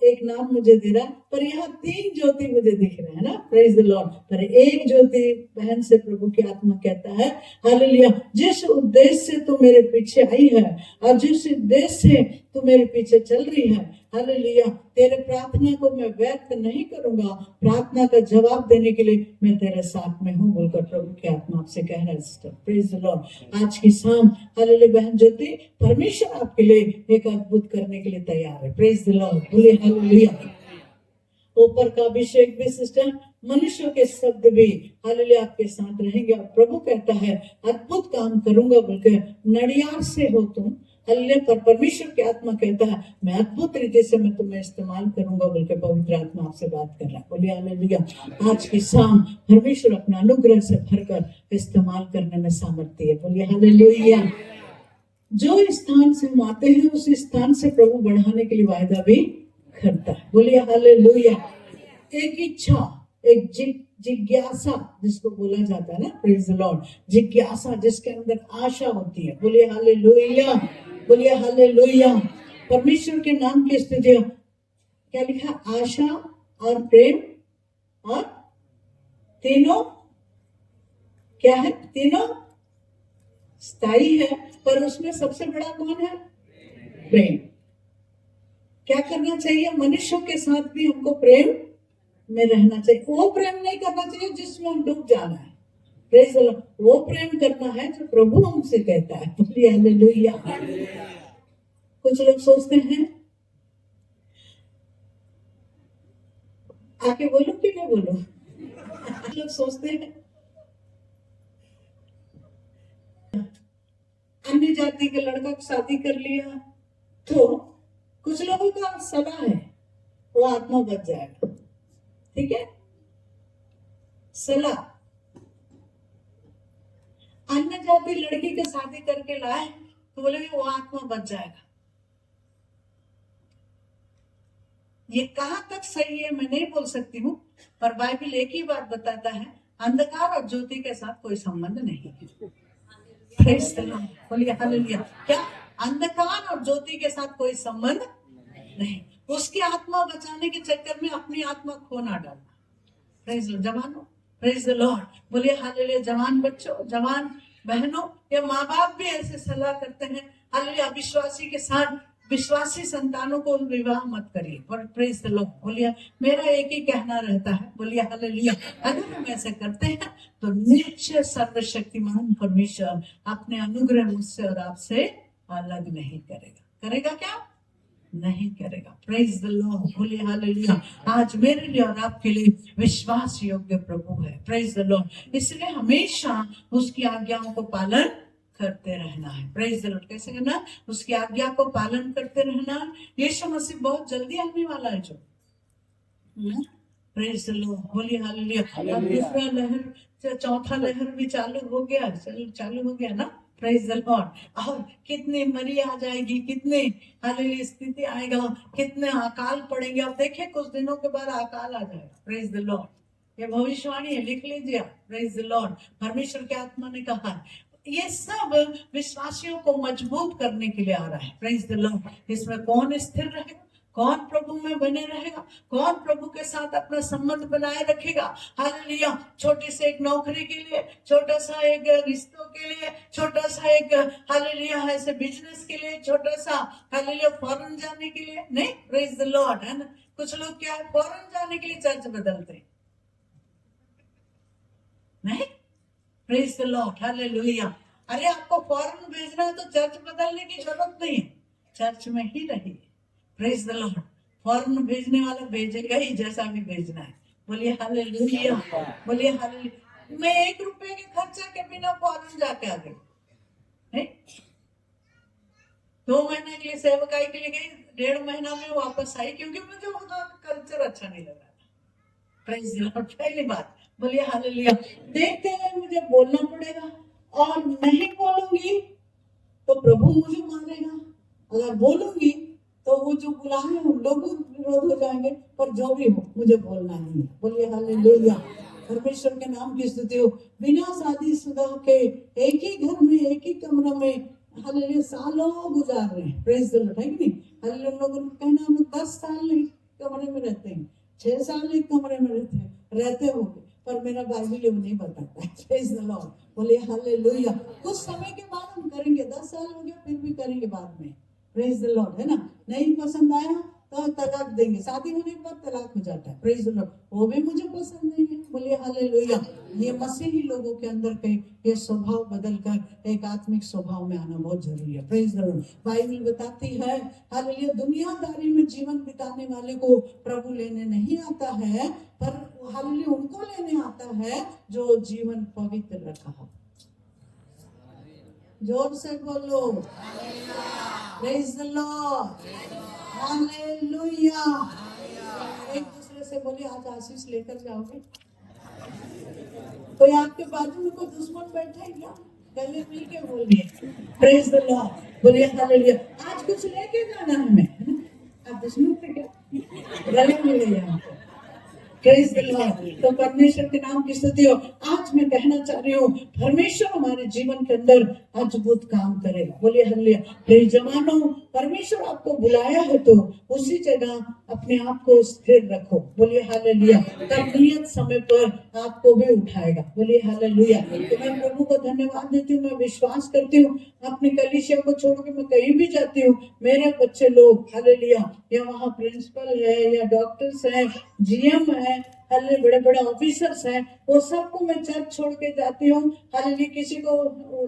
एक नाम मुझे दे रहा, पर यहाँ 3 ज्योति मुझे दिख रहे हैं ना, प्रेज द लॉर्ड। पर एक ज्योति बहन से प्रभु की आत्मा कहता है हालेलुया, जिस उद्देश्य से तू मेरे पीछे आई है और जिस उद्देश्य से तू मेरे पीछे चल रही है, हालेलुया, तेरे प्रार्थना को मैं व्यर्थ नहीं करूंगा, प्रार्थना का जवाब देने के लिए मैं तेरे साथ में हूँ, बोलकर प्रभु की आत्मा आपसे कह रहा है सिस्टर, प्रेज द लॉर्ड। आज की शाम हालेलुया बहन ज्योति, परमेश्वर आपके लिए एक अद्भुत करने के लिए तैयार है, प्रेज द लॉर्ड। बोलिए हालेलुया। ऊपर का अभिषेक भी सिस्टर, मनुष्य के शब्द भी हालेलुया आपके साथ रहेंगे। और प्रभु कहता है अद्भुत काम करूंगा बोलकर, नडियार से हो तुम, हालेलुया, पर परमेश्वर की आत्मा कहता है मैं अद्भुत रीति से मैं तुम्हें इस्तेमाल करूंगा बोलकर पवित्र आत्मा आपसे बात कर रहा है। बोलिए हालेलुया। आज की शाम परमेश्वर अपना अनुग्रह से भरकर इस्तेमाल करने में सामर्थ्य है। बोलिए हालेलुया। जो स्थान से हम आते हैं उस स्थान से प्रभु बढ़ाने के लिए वायदा भी करता है। बोलिए हालेलुया। एक इच्छा, एक जिज्ञासा जिसको बोला जाता है ना, प्रेज द लॉर्ड, जिज्ञासा जिसके अंदर आशा होती है। बोलिए हालेलुया, बोलिए हालेलुया। परमेश्वर के नाम की स्तुति, क्या लिखा, आशा और प्रेम और तीनों क्या है, तीनों स्थायी है, पर उसमें सबसे बड़ा कौन है, प्रेम। क्या करना चाहिए, मनुष्यों के साथ भी हमको प्रेम में रहना चाहिए। वो प्रेम नहीं करना चाहिए जिसमें हम डूब जाना है, प्रेज द लॉर्ड। वो प्रेम करना है जो प्रभु हमसे कहता है। बोलिए हालेलुया। कुछ लोग सोचते हैं, आके बोलो कि मैं बोलूं, लोग सोचते हैं अन्य जाति के लड़का को शादी कर लिया तो कुछ लोगों का सलाह है वो आत्मा बच जाएगा, ठीक है, सलाह। अन्य जाति लड़की के शादी करके लाए तो बोले वो आत्मा बच जाएगा। ये कहां तक सही है मैं नहीं बोल सकती हूँ, पर बाइबल एक ही बात बताता है, अंधकार और ज्योति के साथ कोई संबंध नहीं है। Praise the Lord. बोलिए हालेलुया। क्या अंधकार और ज्योति के साथ कोई संबंध नहीं। उसकी आत्मा बचाने के चक्कर में अपनी आत्मा खो ना डालना। Praise the Lord. जवानों, प्रेज द लॉर्ड। बोलिए हालेलुया। जवान बच्चों, जवान बहनों, ये माँ बाप भी ऐसे सलाह करते हैं, हालेलुया, विश्वासी के साथ विश्वासी संतानों को विवाह मत करिए। पर प्रेज द लॉर्ड। बोलिए, मेरा एक ही कहना रहता है, बोलिए हालेलुया, अगर हम ऐसे करते हैं तो निश्चय सर्वशक्तिमान परमेश्वर अपने अनुग्रह मुझसे और आपसे अलग नहीं करेगा। करेगा क्या? नहीं करेगा। Praise the Lord. बोलिए हालेलुया। आज मेरे लिए और आपके लिए विश्वास योग्य प्रभु है, प्रेज द लॉर्ड। इसलिए हमेशा उसकी आज्ञाओं को पालन करते रहना है। Praise the Lord. कैसे करना? उसकी आज्ञा को पालन करते रहना। यीशु मसीह बहुत जल्दी आने वाला है, जो प्रेज द लॉर्ड, बोलिए हालेलुया। अब दूसरा लहर, चौथा लहर भी चालू हो गया, चालू हो गया ना, प्रेज द लॉर्ड। और कितनी मरी आ जाएगी, कितने हालेलुया स्थिति आएगा, कितने अकाल पड़ेंगे। अब देखिए कुछ दिनों के बाद अकाल आ जाएगा, प्रेज द लॉर्ड। ये भविष्यवाणी है, लिख लीजिए, प्रेज द लॉर्ड। परमेश्वर की आत्मा ने कहा है। ये सब विश्वासियों को मजबूत करने के लिए आ रहा है, प्रेज द लॉर्ड। इसमें कौन स्थिर रहेगा, कौन प्रभु में बने रहेगा, कौन प्रभु के साथ अपना संबंध बनाए रखेगा। हालेलुया। छोटी से एक नौकरी के लिए, छोटा सा एक रिश्तों के लिए, छोटा सा एक हालेलुया ऐसे बिजनेस के लिए, छोटा सा हालेलुया फॉरेन जाने के लिए नहीं, प्रेज द लॉर्ड, है ना। कुछ लोग क्या है, फॉरेन जाने के लिए चर्च बदलते हैं, नहीं, प्रेज द लॉर्ड, हालेलुया। अरे आपको फॉरेन भेजना है तो चर्च बदलने की जरूरत नहीं है, चर्च में ही रहिए, प्रेज द लॉर्ड। फॉरेन भेजने वाला भेजेगा ही जैसा भी भेजना है, बोलिए हालेलुया, बोलिए हालेलुया। मैं 1 रुपए के खर्चा के बिना फॉरेन जाके आ गई, नहीं, 2 महीने के लिए सेवकाई के लिए गई, 1.5 महीना में वापस आई, क्योंकि मुझे वहां कल्चर अच्छा नहीं लगा था, प्रेज द लॉर्ड। पहली बात, बोलिए हालेलुया। देखते हुए मुझे बोलना पड़ेगा, और नहीं बोलूंगी तो प्रभु मुझे मारेगा, अगर बोलूंगी तो वो जो बुलाए उन लोग विरोध हो जाएंगे, पर जो भी हो मुझे बोलना ही है, बोलिए हालेलुया। परमेश्वर के नाम की स्तुति हो। बिना शादीशुदा के एक ही घर में, एक ही कमरे में हालेलुया सालों गुजार रहे हैं, प्रेज द लॉर्ड, है कि नहीं। हालेलुया। लोगों का कहना हम 10 साल एक कमरे में रहते हैं, 6 साल एक कमरे में रहते होंगे, पर मेरा बाइबल वो नहीं बताता है, प्रेज द लॉर्ड, बोलिए हालेलुया। कुछ समय के बाद हम करेंगे, 10 साल हो गया फिर भी करेंगे बाद में, प्रेज द लॉर्ड, है ना। नहीं पसंद आया तो तलाक देंगे, शादी होने के बाद तलाक हो जाता है, प्रेज द लॉर्ड, वो भी मुझे पसंद नहीं है, बोलिए हालेलुया। ये मसीही लोगों के अंदर के ये स्वभाव बदलकर एक आत्मिक स्वभाव में आना बहुत जरूरी है, प्रेज द लॉर्ड। बाइबल बताती है हालेलुया, दुनियादारी में जीवन बिताने वाले को प्रभु लेने नहीं आता है, पर हालेलुया उनको लेने आता है जो जीवन पवित्र रखा हो। जोर से बोलो, प्रेज द लॉर्ड, हालेलुया। एक दूसरे से बोलिए, आज आशीष लेकर जाओगे। कोई आपके बाजू में कोई दुश्मन बैठा है क्या, गले मिल के बोलिए, प्रेज द लॉर्ड, बोलिए हालेलुया। आज कुछ लेके जाना हमें, आप दुश्मन से क्या गले मिले यहाँ पे, प्रेज द लॉर्ड। तो परमेश्वर के नाम की स्तुति हो। आज मैं कहना चाह रही हूँ, परमेश्वर हमारे जीवन के अंदर अद्भुत काम करेगा, बोलिए हालेलुया। प्रिय जवानों, परमेश्वर आपको बुलाया है तो उसी जगह अपने आप को स्थिर रखो, बोलिए हालेलुया। तब नियत समय पर आपको भी उठाएगा, बोलिए हालेलुया। तो मैं प्रभु को धन्यवाद देती हूँ। मैं विश्वास करती हूँ अपनी कलीसिया को छोड़ के मैं कहीं भी जाती हूँ, मेरे बच्चे लोग हालेलुया, या वहाँ प्रिंसिपल है, या डॉक्टर्स है, जीएम है, हालेलुया, बड़े बड़े ऑफिसर्स हैं, वो सबको मैं चर्च छोड़ के जाती हूँ। हालेलुया, किसी को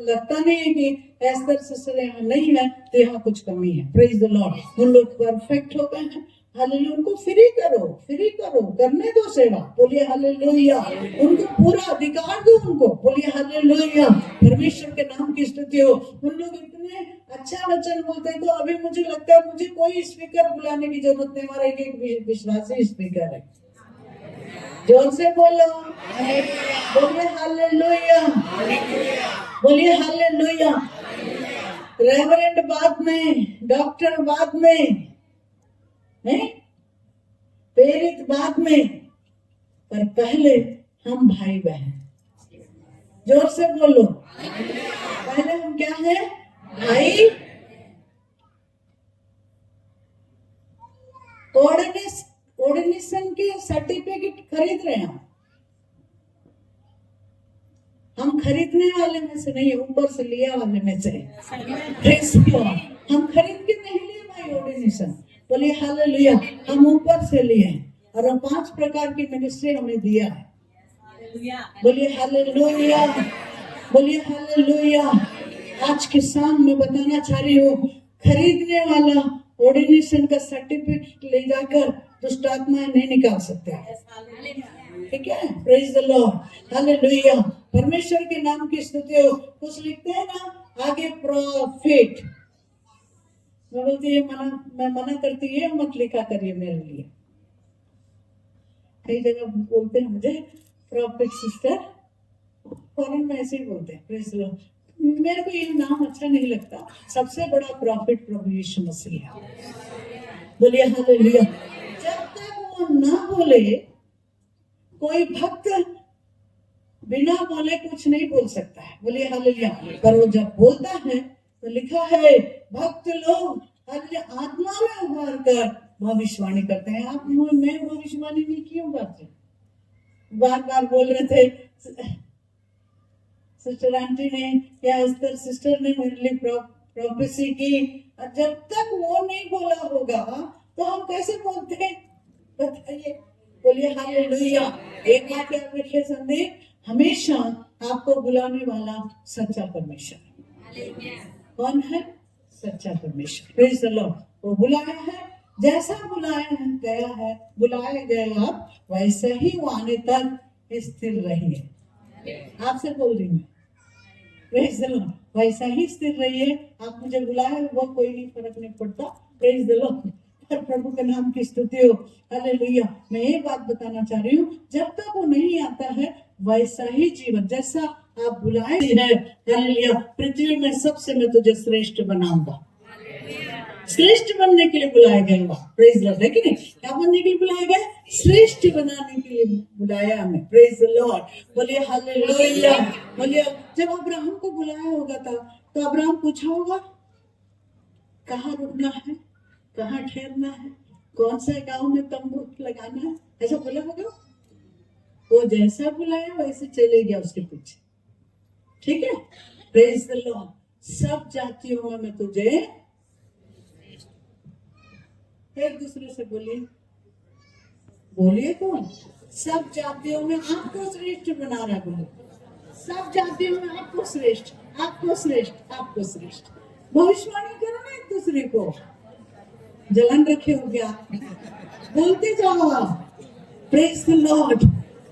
लगता नहीं है कि एस्तर सिस्टर यहाँ नहीं है तो यहाँ कुछ कमी है, प्रेज द लॉर्ड। उन लोग परफेक्ट हो गए हैं, हालेलुया। उनको फ्री करो, करने दो सेवा, बोलिए हालेलुया। उनको पूरा अधिकार दो, उनको बोलिए हालेलुया। परमेश्वर के नाम की स्तुति हो। उन लोग इतने अच्छा वचन बोलते हैं, तो अभी मुझे लगता है मुझे कोई स्पीकर बुलाने की जरूरत नहीं, हमारा एक विश्वासी स्पीकर है। जोर से बोलो, बोलिए हालेलुया, बोलिए हालेलुया। रेवरेंड बाद में, डॉक्टर बाद में, नहीं, प्रेरित बाद में, पर पहले हम भाई बहन। जोर से बोलो, पहले हम क्या है, भाई। ऑर्डिनेशन के सर्टिफिकेट खरीद रहे हैं हम खरीदने वाले में से नहीं, ऊपर से लिया वाले में से। हम खरीद के नहीं लिए भाई ऑर्डिनेशन, बोलिए हालेलुया। हम ऊपर से लिए और हम 5 प्रकार की मिनिस्ट्री हमें दिया है, बोलिए हालेलुया, बोलिए हालेलुया। आज के शाम में बताना चाह रही हूँ, खरीदने वाला ऑर्डिनेशन का सर्टिफिकेट ले जाकर दुष्ट आत्माएं नहीं निकाल सकते, ठीक है, प्रेज द लॉर्ड, हालेलुया। परमेश्वर के नाम की स्तुति हो। कुछ लिखते हैं ना आगे, प्रॉफिट, मैं बोलती है मैं मना करती है, मत लिखा करिए मेरे लिए। कई जगह बोलते हैं मुझे प्रॉफिट सिस्टर, फॉरेन में ऐसे ही बोलते हैं, प्रेज द लॉर्ड। मेरे को ये नाम अच्छा नहीं लगता। सबसे बड़ा प्रॉफिट प्रभु यीशु मसीह है। बोलिए हालेलुया। जब तक वो ना बोले, कोई भक्त बिना बोले कुछ नहीं बोल सकता है। बोलिए हालेलुया। पर वो जब बोलता है तो लिखा है भक्त लोग आत्मा में उभार कर भविष्यवाणी करते हैं। आप मैं भविष्यवाणी नहीं क्यों करते? बार बार बोल रहे थे सिस्टर आंटी ने या अस्तर सिस्टर ने मेरे लिए प्रोफेसी की। जब तक वो नहीं बोला होगा तो हम कैसे बोलते हैं? बताइए। बोलिए हालेलुया। एक बात याद रखिए संदीप, हमेशा आपको बुलाने वाला सच्चा परमेश्वर। कौन है? सच्चा परमेश्वर। Praise the Lord. वो बुलाया है, जैसा बुलाया गया है, बुलाए गए आप वैसे ही वो आने तक स्थिर रहिए। आपसे बोल रही मैं, प्रेज द लॉर्ड। वैसा ही स्थिर रहिए। आप मुझे बुलाए वो कोई नहीं, फर्क नहीं पड़ता। Praise the Lord. पर प्रभु के नाम की स्तुति हो। हालेलुया। मैं एक बात बताना चाह रही हूँ, जब तक वो नहीं आता है वैसा ही जीवन जैसा आप बुलाए हैं। हालेलुया। पृथ्वी में सबसे मैं तुझे श्रेष्ठ बनाऊंगा। श्रेष्ठ बनने के लिए बुलाए गए हो। Praise Lord. है कि नहीं? क्या बनने के लिए बुलाए गए? श्रेष्ठ बनाने के लिए बुलाया हमें। Praise the Lord. बोलिए हालेलुया। बोलिए जब अब्राहम को बुलाया होगा था तो अब्राहम पूछा होगा कहाँ रुकना है, कहाँ ठहरना है, कौन से गांव में तंबू लगाना है, ऐसा बोला होगा? वो जैसा बुलाया वैसे चले गया उसके पीछे। ठीक है। Praise the Lord. सब जातियों में मैं तुझे, एक दूसरे से बोलिए, बोलिए कौन? सब जातियों में आपको श्रेष्ठ बना रहा। बोलो सब जातियों में आपको श्रेष्ठ, आपको श्रेष्ठ, आपको श्रेष्ठ। भविष्यवाणी करो ना एक दूसरे को। जलन रखे हो गया, बोलते जाओ। Praise the Lord.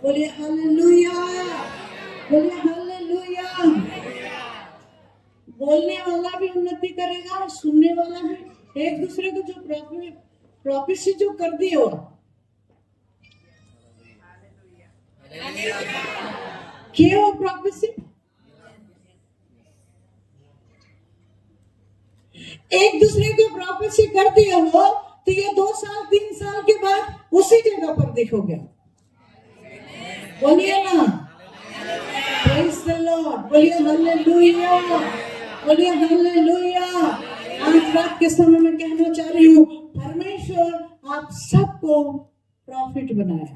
बोलिए हालेलुया। बोलिए हालेलुया। बोलने वाला भी उन्नति करेगा और सुनने वाला भी। एक दूसरे को जो प्रोफेसी जो कर दी हो, क्या हो प्रोफेसी? एक दूसरे को प्रोफेसी कर दिया हो तो ये 2 साल 3 साल के बाद उसी जगह पर दिखोगे। बोलिए ना प्रेज द लॉर्ड। बोलिए हालेलुया। बोलिए हालेलुया। आज रात के समय में कहना चाह रही हूँ, परमेश्वर आप सबको प्रॉफिट बनाया।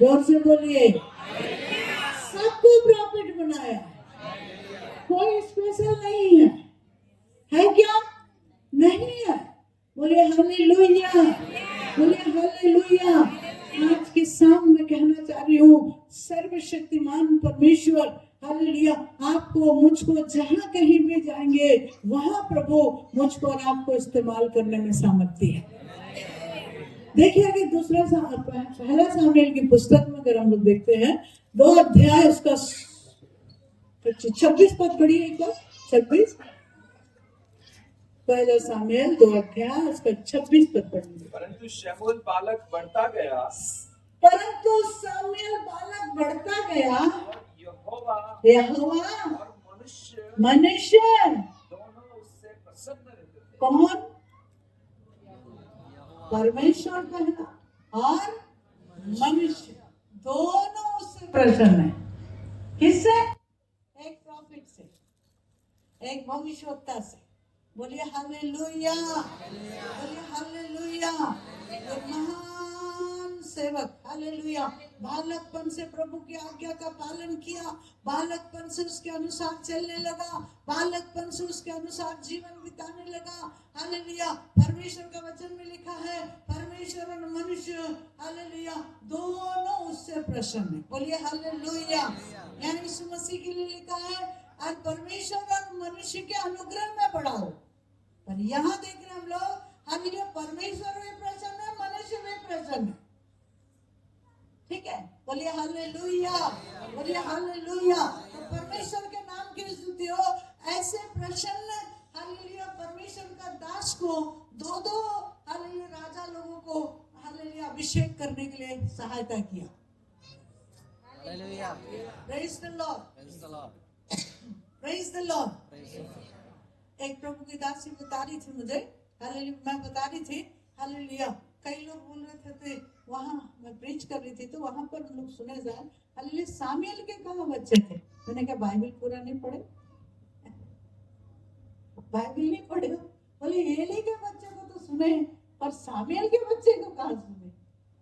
जोर से बोलिए, सबको प्रॉफिट बनाया। कोई स्पेशल नहीं है क्या? नहीं है। बोलिए हालेलुया। बोलिए हालेलुया। आज के शाम में कहना चाह रही हूँ, सर्वशक्तिमान परमेश्वर हालेलुया आपको मुझको जहां कहीं भी जाएंगे वहां प्रभु मुझको और आपको इस्तेमाल करने में सामर्थ्य है। देखिए अगर पहला सामुएल की पुस्तक में अगर हम लोग देखते हैं 2 अध्याय उसका 26 पद पढ़िए एक बार। 26 पहला सामुएल 2 अध्याय उसका 26 पद पढ़िए। परंतु शमूएल बालक बढ़ता गया, परंतु सामुएल बालक बढ़ता गया और यहोवा और मनुष्य दोनों उससे प्रसन्न रहते थे। कौन? परमेश्वर कहना और मनुष्य दोनों उससे प्रसन्न है। किससे? एक प्रॉफिट से, एक भविष्यवक्ता से। बोलिए हालेलुया। बोलिए हालेलुया। एक महान सेवक हालेलुया बालकपन से प्रभु की आज्ञा का पालन किया, बालकपन से उसके अनुसार चलने लगा, बालकपन से उसके अनुसार जीवन बिताने लगा। हालेलुया। परमेश्वर का वचन में लिखा है परमेश्वर और मनुष्य हालेलुया दोनों उससे प्रसन्न है। बोलिए हालेलुया। यानी यीशु मसीह के लिए लिखा है आज परमेश्वर और मनुष्य के अनुग्रह में बढ़ा हो। पर यहाँ देख रहे हम लोग हालेलुया परमेश्वर भी प्रसन्न है, मनुष्य भी प्रसन्न है। ठीक है। बोलिए हालेलुया। बोलिए हालेलुया। तो परमेश्वर के नाम की स्तुति हो। ऐसे प्रसन्न हालेलुया परमेश्वर का दास को दो हालेलुया राजा लोगों को हालेलुया अभिषेक करने के लिए सहायता किया। Hallelujah. Praise the Lord, Praise the Lord. Praise the Lord. Praise the Lord. एक प्रभु की दासी बता रही थी मुझे, हालेलुया, मैं बता रही थी, हालेलुया, कई लोग बोल रहे थे वहाँ मैं प्रीच कर रही थी तो वहाँ पर हम लोग सुने जाए, हालेलुया, सामुएल के कहाँ बच्चे थे? मैंने कहा बाइबल पूरा नहीं पढ़े, बाइबल नहीं पढ़े हो? बोले एली के बच्चे को तो सुने पर सामुएल के बच्चे को कहाँ सुने?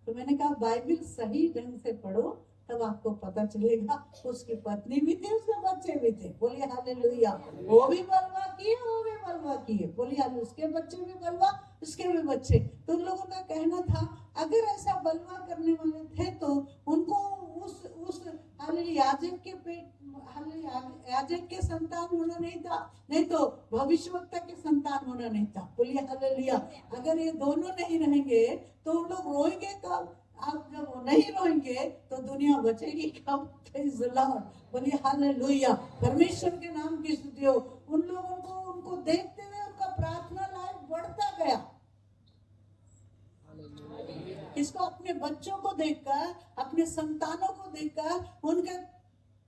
तो मैंने कहा बाइबल सही ढंग से पढ़ो तब आपको पता चलेगा। उसकी पत्नी भी थी, उसके बच्चे भी थे। बोलिए हालेलुया। वो भी बलवा किए, वो भी बलवा किए। बोलिए हालेलुया, उसके बच्चे भी बलवा, उसके भी बच्चे। तो उन लोगों का कहना था अगर ऐसा बलवा करने वाले थे तो उनको उस हालेलुया याजक के पेट, हालेलुया याजक के संतान होना नहीं था, नहीं तो भविष्यवक्ता के संतान होना नहीं था। बोलिए हालेलुया। अगर ये दोनों नहीं रहेंगे तो उन लोग रोएंगे कब? आप जब वो नहीं रोएंगे तो दुनिया बचेगी कब? Praise the Lord. बोलिए हालेलुया। परमेश्वर के नाम की स्तुति हो। उन लोगों को उनको देखते हुए उनका प्रार्थना लाइफ बढ़ता गया। इसको अपने बच्चों को देखकर, अपने संतानों को देखकर, उनके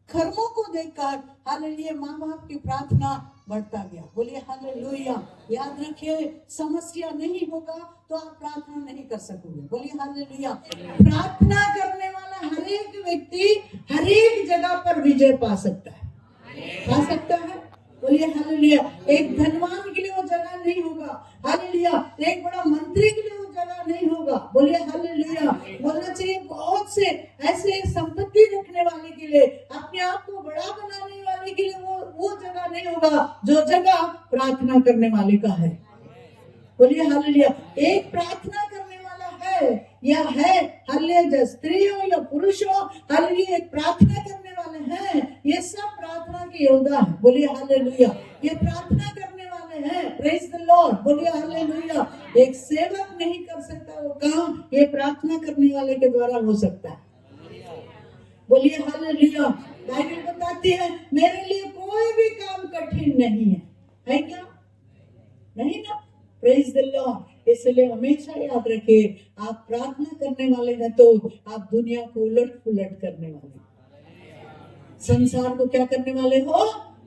कर्मों को देखकर हालेलुया माँ बाप की प्रार्थना बढ़ता गया। बोलिए हालेलुया। याद रखिए समस्या नहीं होगा तो आप प्रार्थना नहीं कर सकोगे। बोलिए हालेलुया। प्रार्थना करने वाला हर एक व्यक्ति हर एक जगह पर विजय पा सकता है, पा सकता है। बोलिए हालेलुया। एक धनवान के लिए वो जगह नहीं होगा, हालेलुया। एक बड़ा मंत्री के लिए वो जगह नहीं होगा। बोलिए हालेलुया। बोलना चाहिए बहुत से ऐसे संपत्ति रखने वाले के लिए, अपने आप को बड़ा बनाने वाले के लिए वो जगह नहीं होगा जो जगह प्रार्थना करने वाले का है। बोलिए हालेलुया। एक प्रार्थना करने वाला है या है, हालेलुया, स्त्री हो या पुरुष हो, हालेलुया, एक प्रार्थना करने वाले हैं, ये सब प्रार्थना के योद्धा हैं। बोलिए हालेलुया। ये प्रार्थना करने वाले हैं। Praise the Lord. बोलिए हालेलुया। एक सेवक नहीं कर सकता वो काम, ये प्रार्थना करने वाले के द्वारा हो सकता है। बोलिए हालेलुया। बाइबल बताती है मेरे लिए कोई भी काम कठिन नहीं है क्या? नहीं ना? Praise the Lord. इसलिए हमेशा याद रखिए आप प्रार्थना करने वाले हैं तो आप दुनिया को उलट पुलट करने वाले, संसार को क्या करने वाले हो?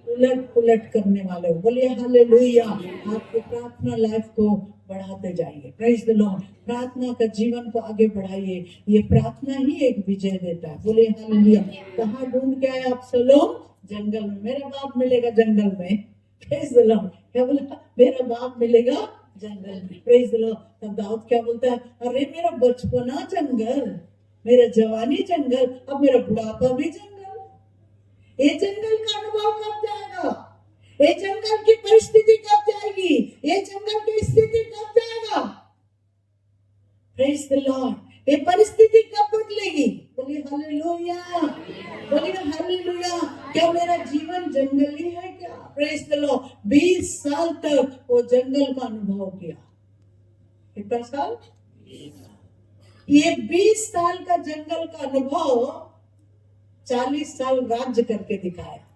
उलट पुलट करने वाले हो। बोलिए हालेलुया। आपकी प्रार्थना लाइफ को बढ़ाते जाइए। Praise the Lord. प्रार्थना का जीवन को आगे बढ़ाइए। ये प्रार्थना ही एक विजय देता है। बोलिए हालेलुया। कहाँ ढूंढ के आए आप सलोम? जंगल में। मेरा बाप मिलेगा जंगल में। Praise the Lord. क्या बोला? मेरा बाप मिलेगा जंगल में। Praise the Lord. तब दाऊद क्या बोलता है? अरे मेरा बचपना जंगल, मेरा जवानी जंगल, अब मेरा बुढ़ापा भी जंगल। ये जंगल का अनुभव कब जाएगा? ये जंगल की परिस्थिति कब जाएगी? ये जंगल की स्थिति कब जाएगा? Praise the Lord. ये परिस्थिति कब बदलेगी? बोलिए हालेलुया। बोलिए हालेलुया। क्या मेरा जीवन जंगली है क्या? Praise the Lord. 20 साल तक वो जंगल का अनुभव किया। कितना साल? ये 20 साल का जंगल का अनुभव 40 साल राज्य करके दिखाया।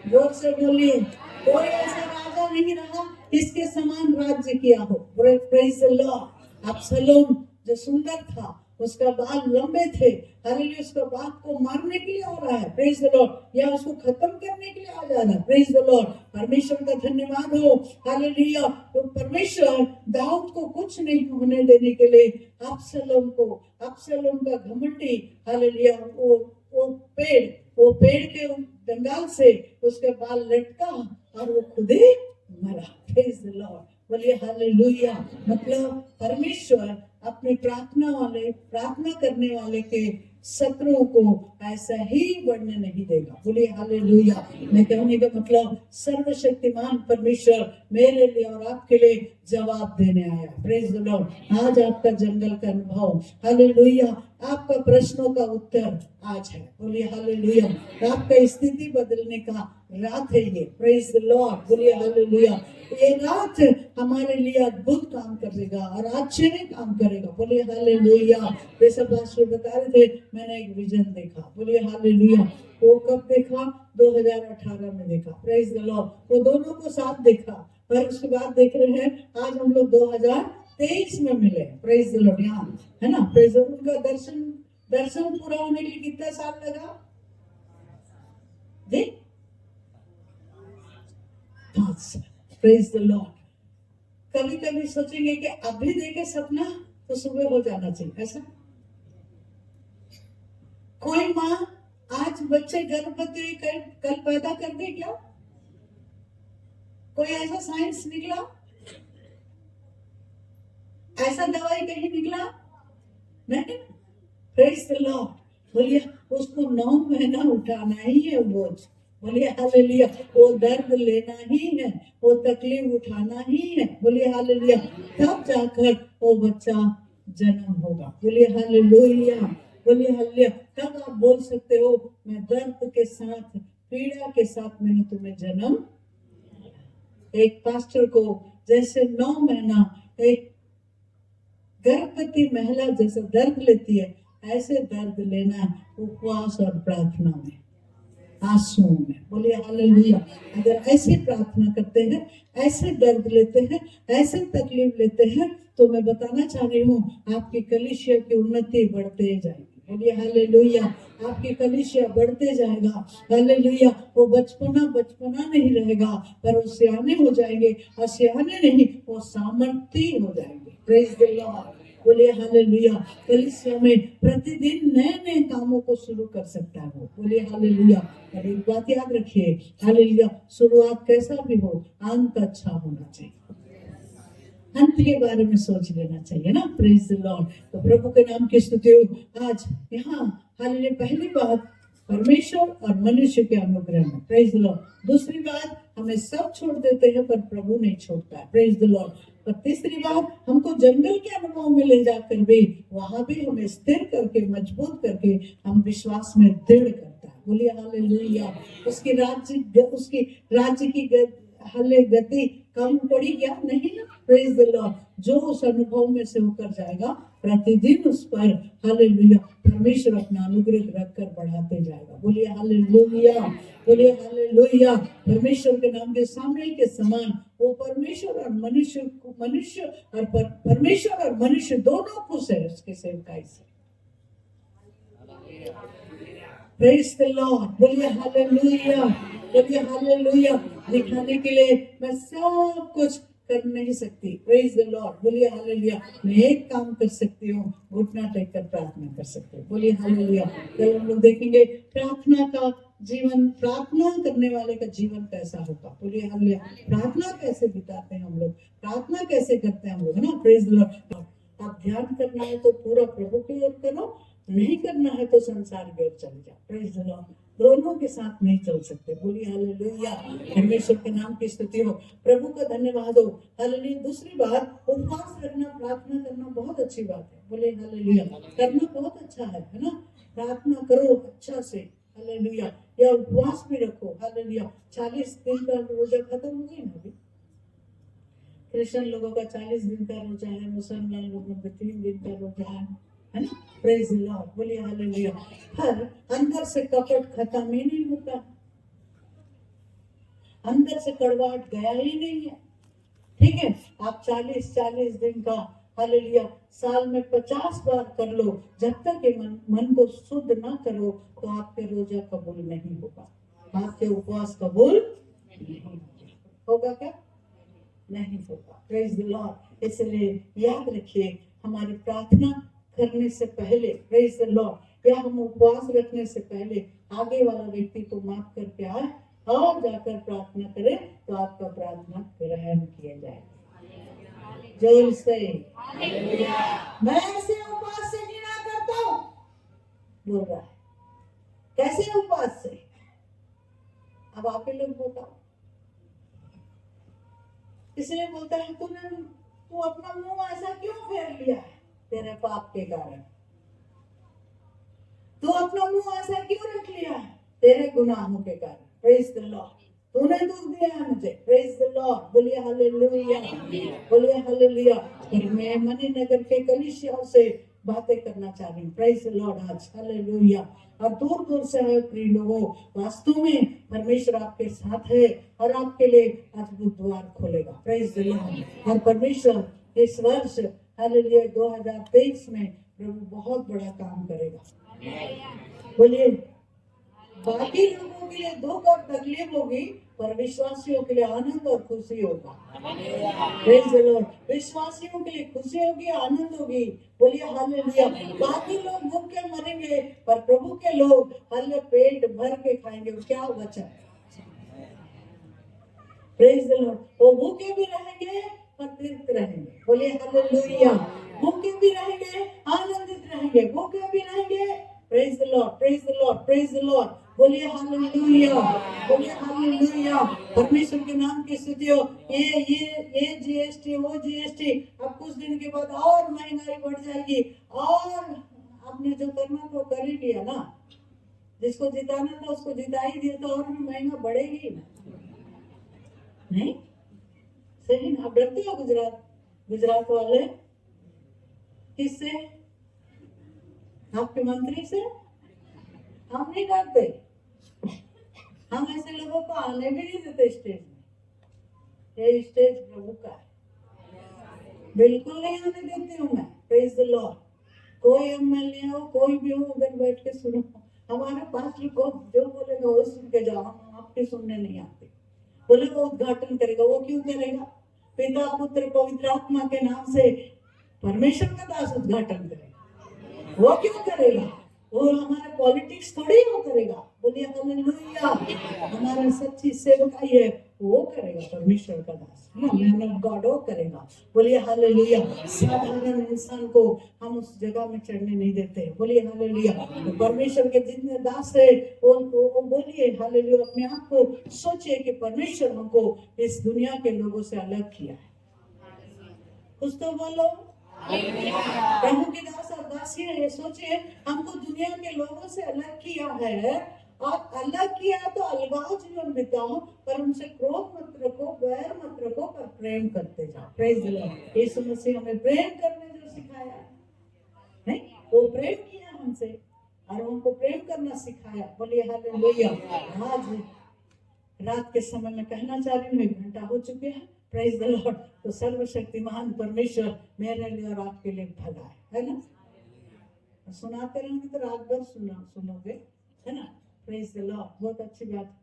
जोर से बोलिए। कोई ऐसा राजा नहीं रहा इसके समान राज्य किया हो। Praise the Lord. अबसलोम जो सुंदर था, उसका बाल लंबे थे, हालेलुया, उसका बाप को मारने के लिए आ रहा है। Praise the Lord. या उसको खत्म करने के लिए आ जा रहा है। Praise the Lord. परमेश्वर का धन्यवाद हो। हालेलुया। तो परमेश्वर दाऊद को कुछ नहीं होने देने के लिए अबसलोम का घमंडी, हालेलुया, वो पेड़ के जंगल से उसके बाल लटका और वो खुद ही मरा। Praise the Lord. बोलिए हालेलुया। मतलब परमेश्वर अपने प्रार्थना करने वाले के शत्रुओं को ऐसा ही बढ़ने नहीं देगा। बोलिए हालेलुया। मैं कहने का मतलब सर्वशक्तिमान परमेश्वर मेरे लिए और आपके लिए जवाब देने आया। Praise the Lord. आज आपका जंगल का अनुभव, हालेलुया, आपका प्रश्नों का उत्तर आज है। बोलिए हालेलुया। आपका स्थिति बदलने का रात है ये। Praise the Lord. बोलिए हालेलुया। ये रात हमारे लिए अद्भुत काम करेगा और आश्चर्य काम करेगा। बोलिए हालेलुया। जैसा पास्टर बता रहे थे, मैंने एक विजन देखा। बोलिए हालेलुया। वो कब देखा? 2018 में देखा। Praise the Lord. वो दोनों को साथ देखा, पर उसके बाद देख रहे हैं आज हम लोग 23 में मिले। प्रेज द लॉर्ड, यहाँ है ना। प्रेज उनका दर्शन पूरा होने के लिए कितना साल लगा जी? 5 साल। Praise the Lord. कभी कभी सोचेंगे कि अभी देखे सपना तो सुबह हो जाना चाहिए, ऐसा। कोई माँ आज बच्चे गर्भवती हुई कल पैदा कर दे क्या? कोई ऐसा साइंस निकला? ऐसा दवाई कहीं निकला नहीं। Praise the Lord. बोलिए उसको 9 महीना उठाना ही है बोझ। बोलिए हालेलुया। वो दर्द लेना ही है, वो तकलीफ उठाना ही है। बोलिए हालेलुया। तब जाकर वो बच्चा जन्म होगा। बोलिए हालेलुया। बोलिए हालेलुया। तब आप बोल सकते हो मैं दर्द के साथ, पीड़ा के साथ मैंने तुम्हें जन्म। एक पास्टर को जैसे 9 महीना एक गर्भवती महिला जैसे दर्द लेती है, ऐसे दर्द लेना उपवास और प्रार्थना में, आंसुओं में। बोलिए हालेलुया। अगर ऐसे प्रार्थना करते हैं, ऐसे दर्द लेते हैं, ऐसे तकलीफ लेते हैं, तो मैं बताना चाह रही हूँ आपकी कलीसिया की उन्नति बढ़ते जाएगी। बोलिए हालेलुया। आपकी कलीसिया बढ़ते जाएगा। हालेलुया। वो बचपना नहीं रहेगा, पर वो सियाने हो जाएंगे, और सियाने नहीं वो सामर्थी हो जाएंगे। Praise the Lord. बोलिए हालेलुया। कलीसिया में प्रतिदिन नए नए कामों को शुरू कर सकता है वो। बोलिए हालेलुया। और एक बात याद रखिए, हालेलुया, शुरुआत कैसा भी हो, अंत अच्छा होना चाहिए। अंत के बारे में सोच लेना चाहिए ना। Praise the Lord. तो प्रभु के नाम की स्तुति हो। आज यहाँ हालेलुया पहली बात परमेश्वर और मनुष्य के अनुग्रह में। Praise the Lord. दूसरी बात हमें सब छोड़ देते हैं पर प्रभु नहीं छोड़ता है। Praise the Lord. और तीसरी बात हमको जंगल के अनुभव में ले जाकर भी वहां भी हमें स्थिर करके, मजबूत करके हम विश्वास में दृढ़ करता है। बोलिए हालेलुया। उसकी राज्य की गति कम पड़ी क्या? नहीं ना। Praise the Lord. जो उस अनुभव में से होकर जाएगा, प्रतिदिन उस पर हालेलुया परमेश्वर अपना अनुग्रह रखकर बढ़ाते जाएगा। बोलिए हालेलुया। बोलिए हालेलुया। परमेश्वर के नाम के सामने के समान वो परमेश्वर और मनुष्य दोनों खुश है उसके सेवकाई से। Praise the Lord. बोलिए हालेलुया। बोलिए हालेलुया। दिखाने के लिए मैं सब कुछ कर नहीं सकती। Praise the Lord. बोलिए हालेलुया। मैं एक काम कर सकती हूँ, घुटना टेक कर प्रार्थना कर सकती हूँ। बोलिए हालेलुया। कल हम लोग देखेंगे प्रार्थना का जीवन, प्रार्थना करने वाले का जीवन कैसा होगा। बोलिए हालेलुया। प्रार्थना कैसे बिताते हैं हम लोग, प्रार्थना कैसे करते हैं हम लोग, है ना। Praise the Lord. आप ध्यान करना है तो पूरा प्रभु की ओर करो, नहीं करना है तो संसार की ओर चले जाओ। Praise the Lord. दोनों के साथ नहीं चल सकते। बोलिए हालेलुया। परमेश्वर के नाम की स्तुति हो। प्रभु का धन्यवाद हो। हालेलुया। दूसरी बात, उपवास रखना, प्रार्थना करना बहुत अच्छी बात है। बोले हालेलुया। करना बहुत अच्छा है ना। प्रार्थना करो अच्छा से। हालेलुया। या उपवास भी रखो। हालेलुया। 40 दिन का रोजा खत्म हो गया ना अभी। क्रिश्चियन लोगों का 40 दिन का रोजा है, मुसलमान लोगों का 3 दिन का रोजा है ना। Praise the Lord. बोलिए हालेलुया। पर अंदर से कपट खत्म ही नहीं होता, अंदर से कड़वाहट गया ही नहीं है। ठीक है, आप 40 दिन का हालेलुया साल में 50 बार कर लो, जब तक ये मन को शुद्ध ना करो तो आपके रोजा कबूल नहीं होगा, आपके उपवास कबूल नहीं होगा। क्या नहीं होगा। Praise the Lord. इसलिए याद रखिए, हमारी प्रार्थना करने से पहले, प्रेज द लॉर्ड, या हम उपवास रखने से पहले आगे वाला व्यक्ति को माफ करके आए और जाकर प्रार्थना करें तो आपका प्रार्थना ग्रहण किया जाए। जोर से मैं ऐसे उपवास से घृणा करता हूं बोल रहा है। कैसे उपवास से? अब आप ही लोग बताओ। इसलिए बोलता है तू अपना मुंह ऐसा क्यों फेर लिया है? तेरे पाप के कारण। तू अपना मुंह ऐसा क्यों रख लिया है? तेरे गुनाहों के कारण। Praise the Lord. तूने दुख दिया है मुझे। Praise the Lord. बोलिए हालेलुया। बोलिए हालेलुया। मैं मणिनगर के कलीसियाओं से बातें करना चाह रही हूँ। प्रेज द लॉर्ड आज। हालेलुया। और दूर दूर से आए प्रिय लोगों, वास्तव में परमेश्वर आपके साथ है और आपके लिए अद्भुत द्वार खोलेगा। Praise the Lord. और परमेश्वर इस वर्ष हालेलुया 2023 में प्रभु बहुत बड़ा काम करेगा। बोलिए, बाकी लोगों के लिए दुख और तकलीफ होगी, पर विश्वासियों के लिए आनंद और खुशी होगा। Praise the Lord. विश्वासियों के लिए खुशी होगी, आनंद होगी। बोलिए हालेलुया। बाकी लोग भूखे मरेंगे, पर प्रभु के लोग हालेलुया पेट भर के खाएंगे। क्या वचन। Praise the Lord. वो भूखे भी रहेंगे पर तृप्त रहेंगे। बोलिए हालेलुया। भूखे भी रहेंगे, आनंदित रहेंगे। भूखे भी रहेंगे। Praise the Lord, praise the Lord, praise the Lord. बोलिए हालेलुया, बोलिए हालेलुया। परमेश्वर के नाम की स्तुति हो। ये जीएसटी, वो जीएसटी, अब कुछ दिन के बाद और महंगाई बढ़ जाएगी। और आपने जो करना तो कर ही लिया ना, जिसको जिताना था उसको जिता ही दिया, तो और भी महंगा बढ़ेगी ना। नहीं सही ना। आप डरते हो गुजरात वाले किससे? आपके मंत्री से? हम नहीं डरते। हम ऐसे लोगों को आने भी नहीं देते स्टेज में। ये स्टेज प्रभु का है, बिल्कुल नहीं आने देती हूँ मैं। Praise the Lord. कोई एमएलए हो, कोई भी हो, उधर बैठ के सुनो। हमारे पास को जो बोलेगा वो सुन के जाओ, हम आपके सुनने नहीं आते। बोले वो उद्घाटन करेगा, वो क्यों करेगा? पिता पुत्र पवित्र आत्मा के नाम से परमेश्वर का दास उद्घाटन करेगा, वो क्यों करेगा? वो हमारा पॉलिटिक्स थोड़ी वो करेगा। बोलिए हालेलुया। हमारा सच्ची सेवकाई है, वो करेगा परमेश्वर का दास, मैन ऑफ गॉड वो करेगा। बोलिए हालेलुया। साधारण इंसान को हम उस जगह में चढ़ने नहीं देते। बोलिए हालेलुया। तो परमेश्वर के जितने दास है वो बोलिए हालेलुया। अपने आप को सोचिए कि परमेश्वर हमको इस दुनिया के लोगों से अलग किया है। कुछ तो बोलो। प्रभु की दास और दासी है, ये सोचिए हमको दुनिया के लोगों से अलग किया है। और अलग किया तो अलगाव जीवन बिताओ, पर उनसे क्रोध मत रखो, वैर मत रखो, पर प्रेम करते जाओ। Praise the Lord. Yeshu Masih हमें प्रेम करने जो सिखाया नहीं, वो प्रेम किया हमसे और हमको प्रेम करना सिखाया। बोलिए हालेलुया। आज रात के समय में कहना चाह रही हूँ, 1 घंटा हो चुके हैं। Praise the Lord. तो सर्वशक्तिमान परमेश्वर मेरे लिए और आपके लिए भला है ना। सुनाते रहेंगे तो रात भर सुनोगे, है ना। Praise the Lord. बहुत अच्छी बात।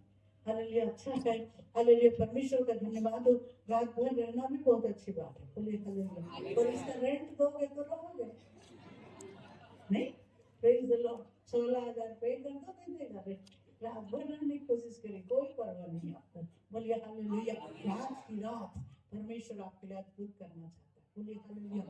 हालेलुया। अच्छा है। हालेलुया। परमेश्वर का धन्यवाद हो। रात भर रहना भी बहुत अच्छी बात है। बोलिए हालेलुया। पर इसका रेंट दोगे तो रहोगे नहीं। Praise the Lord. 16,000 पे कर दो, दे देगा रेंट। रात भर रहने की कोशिश करें, कोई परवाह नहीं आपको। बोलिए हालेलुया। आज की रात परमेश्वर आपके लिए अद्भुत करना चाहता है। बोलिए हालेलुया।